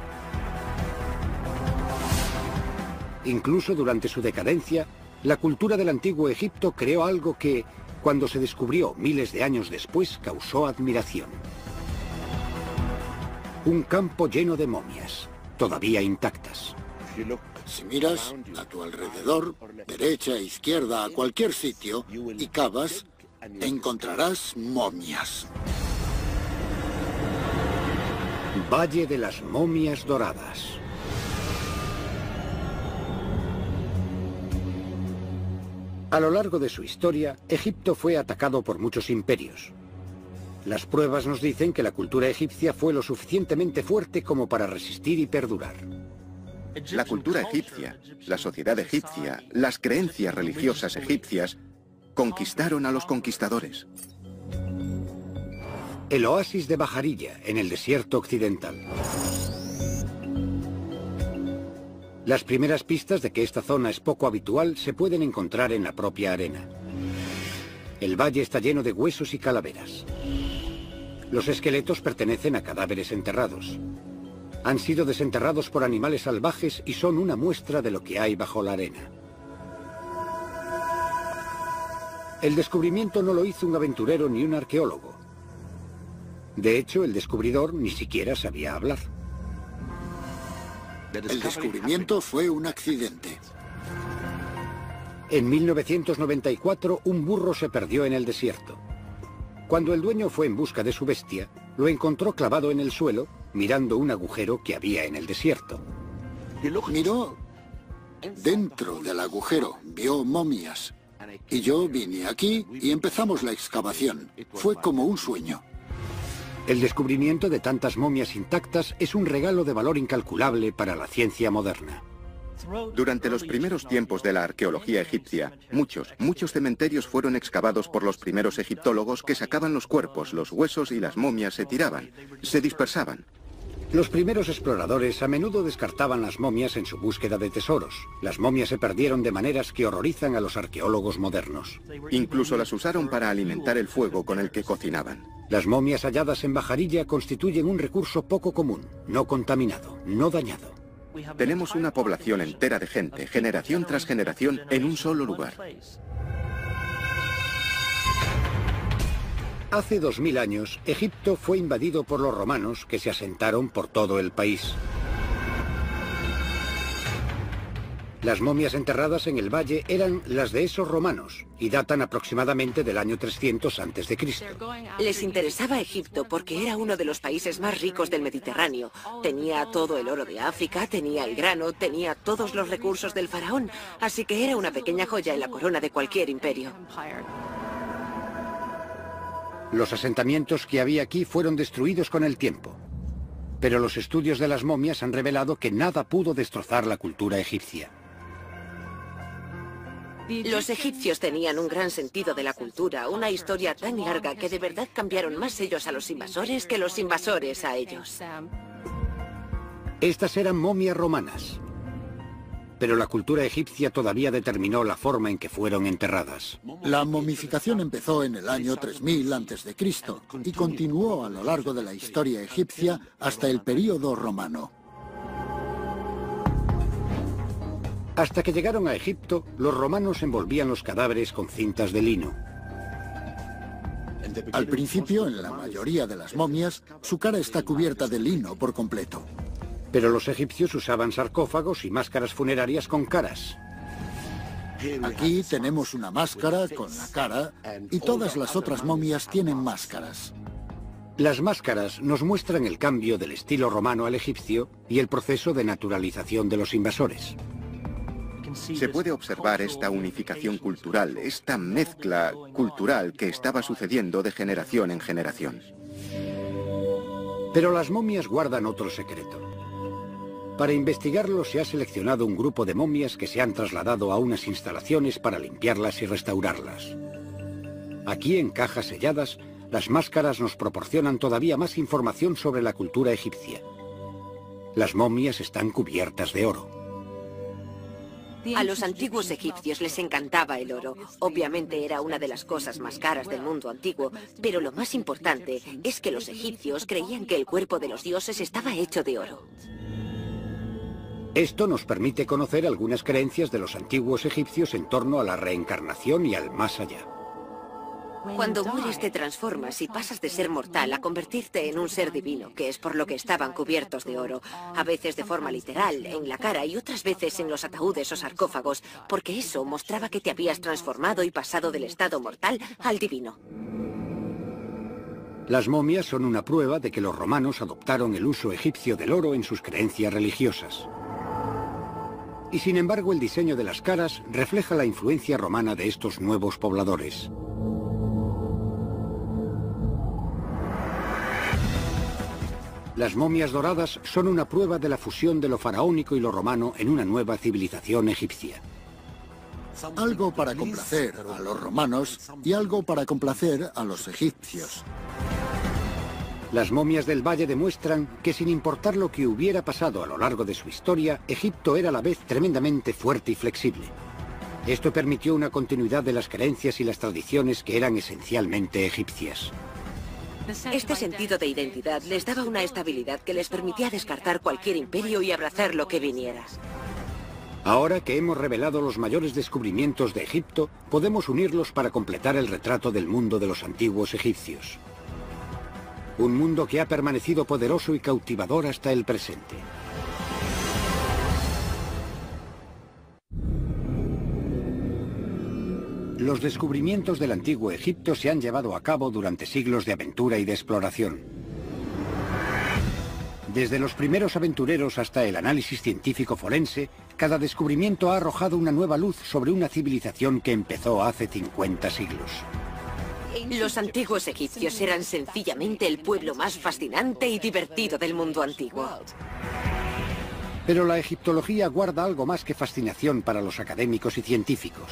Incluso durante su decadencia, la cultura del antiguo Egipto creó algo que, cuando se descubrió miles de años después, causó admiración. Un campo lleno de momias, todavía intactas. Si miras a tu alrededor, derecha e izquierda, a cualquier sitio, y cavas, encontrarás momias. Valle de las Momias Doradas. A lo largo de su historia, Egipto fue atacado por muchos imperios. Las pruebas nos dicen que la cultura egipcia fue lo suficientemente fuerte como para resistir y perdurar. La cultura egipcia, la sociedad egipcia, las creencias religiosas egipcias conquistaron a los conquistadores. El oasis de Bajarilla, en el desierto occidental. Las primeras pistas de que esta zona es poco habitual se pueden encontrar en la propia arena. El valle está lleno de huesos y calaveras. Los esqueletos pertenecen a cadáveres enterrados. Han sido desenterrados por animales salvajes y son una muestra de lo que hay bajo la arena. El descubrimiento no lo hizo un aventurero ni un arqueólogo. De hecho, el descubridor ni siquiera sabía hablar. El descubrimiento fue un accidente. En 1994, un burro se perdió en el desierto. Cuando el dueño fue en busca de su bestia, lo encontró clavado en el suelo, mirando un agujero que había en el desierto. Miró dentro del agujero, vio momias. Y yo vine aquí y empezamos la excavación. Fue como un sueño. El descubrimiento de tantas momias intactas es un regalo de valor incalculable para la ciencia moderna. Durante los primeros tiempos de la arqueología egipcia, muchos cementerios fueron excavados por los primeros egiptólogos que sacaban los cuerpos, los huesos y las momias se tiraban, se dispersaban. Los primeros exploradores a menudo descartaban las momias en su búsqueda de tesoros. Las momias se perdieron de maneras que horrorizan a los arqueólogos modernos. Incluso las usaron para alimentar el fuego con el que cocinaban. Las momias halladas en Bajarilla constituyen un recurso poco común, no contaminado, no dañado. Tenemos una población entera de gente, generación tras generación, en un solo lugar. Hace 2000 años, Egipto fue invadido por los romanos que se asentaron por todo el país. Las momias enterradas en el valle eran las de esos romanos y datan aproximadamente del año 300 a.C. Les interesaba Egipto porque era uno de los países más ricos del Mediterráneo. Tenía todo el oro de África, tenía el grano, tenía todos los recursos del faraón, así que era una pequeña joya en la corona de cualquier imperio. Los asentamientos que había aquí fueron destruidos con el tiempo. Pero los estudios de las momias han revelado que nada pudo destrozar la cultura egipcia. Los egipcios tenían un gran sentido de la cultura, una historia tan larga que de verdad cambiaron más ellos a los invasores que los invasores a ellos. Estas eran momias romanas. Pero la cultura egipcia todavía determinó la forma en que fueron enterradas. La momificación empezó en el año 3000 a.C. y continuó a lo largo de la historia egipcia hasta el período romano. Hasta que llegaron a Egipto, los romanos envolvían los cadáveres con cintas de lino. Al principio, en la mayoría de las momias, su cara está cubierta de lino por completo. Pero los egipcios usaban sarcófagos y máscaras funerarias con caras. Aquí tenemos una máscara con la cara y todas las otras momias tienen máscaras. Las máscaras nos muestran el cambio del estilo romano al egipcio y el proceso de naturalización de los invasores. Se puede observar esta unificación cultural, esta mezcla cultural que estaba sucediendo de generación en generación. Pero las momias guardan otro secreto. Para investigarlo se ha seleccionado un grupo de momias que se han trasladado a unas instalaciones para limpiarlas y restaurarlas. Aquí, en cajas selladas, las máscaras nos proporcionan todavía más información sobre la cultura egipcia. Las momias están cubiertas de oro. A los antiguos egipcios les encantaba el oro. Obviamente era una de las cosas más caras del mundo antiguo, pero lo más importante es que los egipcios creían que el cuerpo de los dioses estaba hecho de oro. Esto nos permite conocer algunas creencias de los antiguos egipcios en torno a la reencarnación y al más allá. Cuando mueres te transformas y pasas de ser mortal a convertirte en un ser divino, que es por lo que estaban cubiertos de oro. A veces de forma literal, en la cara, y otras veces en los ataúdes o sarcófagos, porque eso mostraba que te habías transformado y pasado del estado mortal al divino. Las momias son una prueba de que los romanos adoptaron el uso egipcio del oro en sus creencias religiosas. Y sin embargo, el diseño de las caras refleja la influencia romana de estos nuevos pobladores. Las momias doradas son una prueba de la fusión de lo faraónico y lo romano en una nueva civilización egipcia. Algo para complacer a los romanos y algo para complacer a los egipcios. Las momias del valle demuestran que sin importar lo que hubiera pasado a lo largo de su historia, Egipto era a la vez tremendamente fuerte y flexible. Esto permitió una continuidad de las creencias y las tradiciones que eran esencialmente egipcias. Este sentido de identidad les daba una estabilidad que les permitía descartar cualquier imperio y abrazar lo que viniera. Ahora que hemos revelado los mayores descubrimientos de Egipto, podemos unirlos para completar el retrato del mundo de los antiguos egipcios. Un mundo que ha permanecido poderoso y cautivador hasta el presente. Los descubrimientos del antiguo Egipto se han llevado a cabo durante siglos de aventura y de exploración. Desde los primeros aventureros hasta el análisis científico forense, cada descubrimiento ha arrojado una nueva luz sobre una civilización que empezó hace 50 siglos. Los antiguos egipcios eran sencillamente el pueblo más fascinante y divertido del mundo antiguo. Pero la egiptología guarda algo más que fascinación para los académicos y científicos.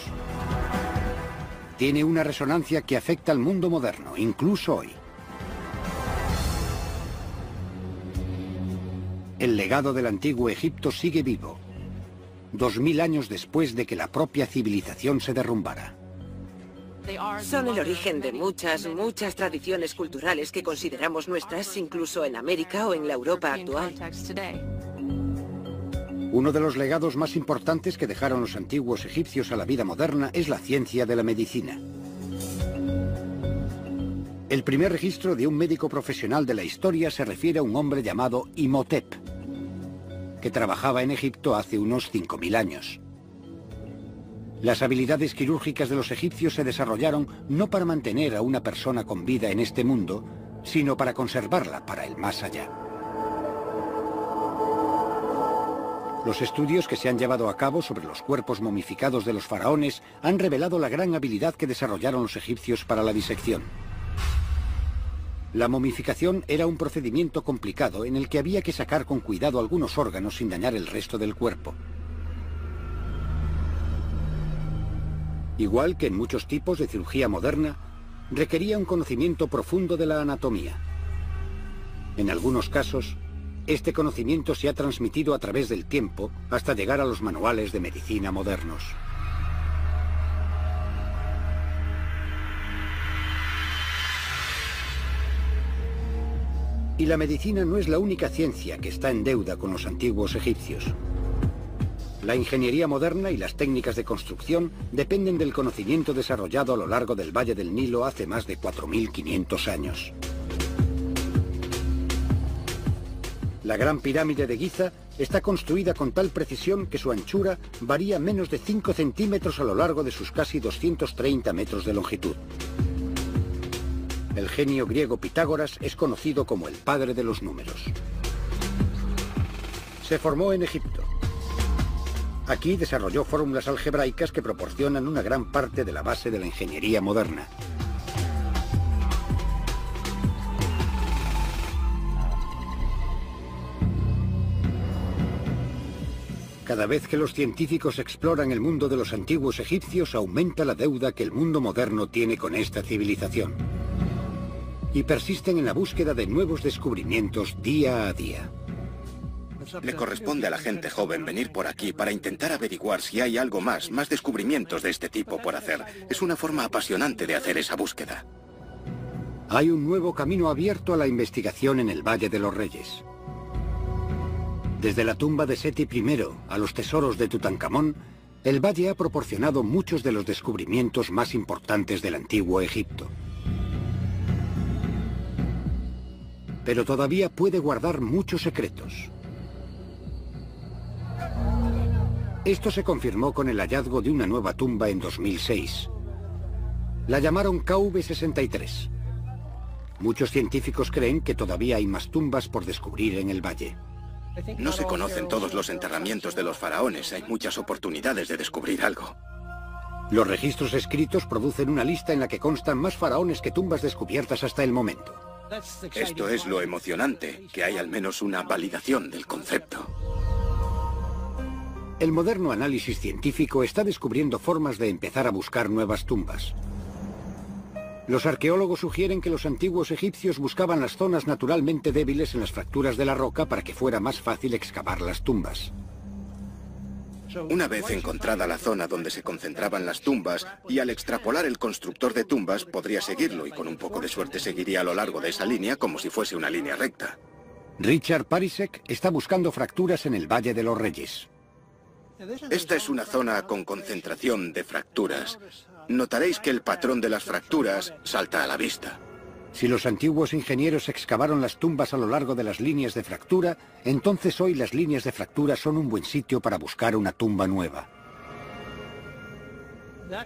Tiene una resonancia que afecta al mundo moderno, incluso hoy. El legado del antiguo Egipto sigue vivo, 2000 años después de que la propia civilización se derrumbara. Son el origen de muchas tradiciones culturales que consideramos nuestras, incluso en América o en la Europa actual. Uno de los legados más importantes que dejaron los antiguos egipcios a la vida moderna es la ciencia de la medicina. El primer registro de un médico profesional de la historia se refiere a un hombre llamado Imhotep, que trabajaba en Egipto hace unos 5000 años. Las habilidades quirúrgicas de los egipcios se desarrollaron no para mantener a una persona con vida en este mundo, sino para conservarla para el más allá. Los estudios que se han llevado a cabo sobre los cuerpos momificados de los faraones han revelado la gran habilidad que desarrollaron los egipcios para la disección. La momificación era un procedimiento complicado en el que había que sacar con cuidado algunos órganos sin dañar el resto del cuerpo. Igual que en muchos tipos de cirugía moderna, requería un conocimiento profundo de la anatomía. En algunos casos, este conocimiento se ha transmitido a través del tiempo hasta llegar a los manuales de medicina modernos. Y la medicina no es la única ciencia que está en deuda con los antiguos egipcios. La ingeniería moderna y las técnicas de construcción dependen del conocimiento desarrollado a lo largo del Valle del Nilo hace más de 4500 años. La Gran Pirámide de Giza está construida con tal precisión que su anchura varía menos de 5 centímetros a lo largo de sus casi 230 metros de longitud. El genio griego Pitágoras es conocido como el padre de los números. Se formó en Egipto. Aquí desarrolló fórmulas algebraicas que proporcionan una gran parte de la base de la ingeniería moderna. Cada vez que los científicos exploran el mundo de los antiguos egipcios, aumenta la deuda que el mundo moderno tiene con esta civilización. Y persisten en la búsqueda de nuevos descubrimientos día a día. Le corresponde a la gente joven venir por aquí para intentar averiguar si hay algo más descubrimientos de este tipo por hacer. Es una forma apasionante de hacer esa búsqueda. Hay un nuevo camino abierto a la investigación en el Valle de los Reyes. Desde la tumba de Seti I a los tesoros de Tutankamón, el valle ha proporcionado muchos de los descubrimientos más importantes del antiguo Egipto. Pero todavía puede guardar muchos secretos. Esto se confirmó con el hallazgo de una nueva tumba en 2006. La llamaron KV63. Muchos científicos creen que todavía hay más tumbas por descubrir en el valle. No se conocen todos los enterramientos de los faraones. Hay muchas oportunidades de descubrir algo. Los registros escritos producen una lista en la que constan más faraones que tumbas descubiertas hasta el momento. Esto es lo emocionante, que hay al menos una validación del concepto. El moderno análisis científico está descubriendo formas de empezar a buscar nuevas tumbas. Los arqueólogos sugieren que los antiguos egipcios buscaban las zonas naturalmente débiles en las fracturas de la roca para que fuera más fácil excavar las tumbas. Una vez encontrada la zona donde se concentraban las tumbas, y al extrapolar el constructor de tumbas podría seguirlo y con un poco de suerte seguiría a lo largo de esa línea como si fuese una línea recta. Richard Parisek está buscando fracturas en el Valle de los Reyes. Esta es una zona con concentración de fracturas. Notaréis que el patrón de las fracturas salta a la vista. Si los antiguos ingenieros excavaron las tumbas a lo largo de las líneas de fractura, entonces hoy las líneas de fractura son un buen sitio para buscar una tumba nueva.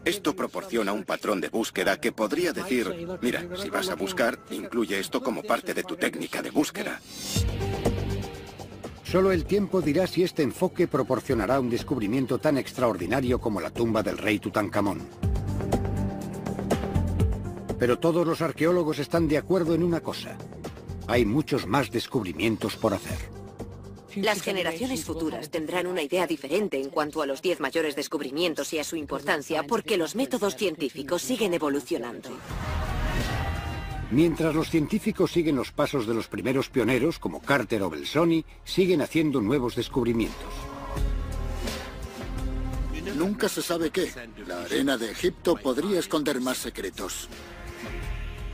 Esto proporciona un patrón de búsqueda que podría decir, mira, si vas a buscar, incluye esto como parte de tu técnica de búsqueda. Solo el tiempo dirá si este enfoque proporcionará un descubrimiento tan extraordinario como la tumba del rey Tutankamón. Pero todos los arqueólogos están de acuerdo en una cosa. Hay muchos más descubrimientos por hacer. Las generaciones futuras tendrán una idea diferente en cuanto a los 10 mayores descubrimientos y a su importancia, porque los métodos científicos siguen evolucionando. Mientras los científicos siguen los pasos de los primeros pioneros, como Carter o Belzoni, siguen haciendo nuevos descubrimientos. Nunca se sabe qué. La arena de Egipto podría esconder más secretos.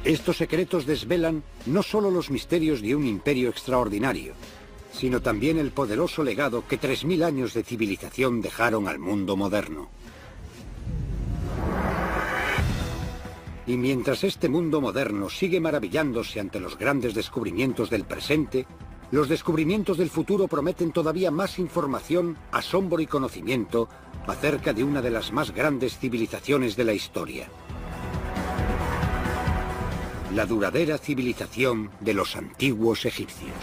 Estos secretos desvelan no solo los misterios de un imperio extraordinario, sino también el poderoso legado que 3000 años de civilización dejaron al mundo moderno. Y mientras este mundo moderno sigue maravillándose ante los grandes descubrimientos del presente, los descubrimientos del futuro prometen todavía más información, asombro y conocimiento acerca de una de las más grandes civilizaciones de la historia. La duradera civilización de los antiguos egipcios.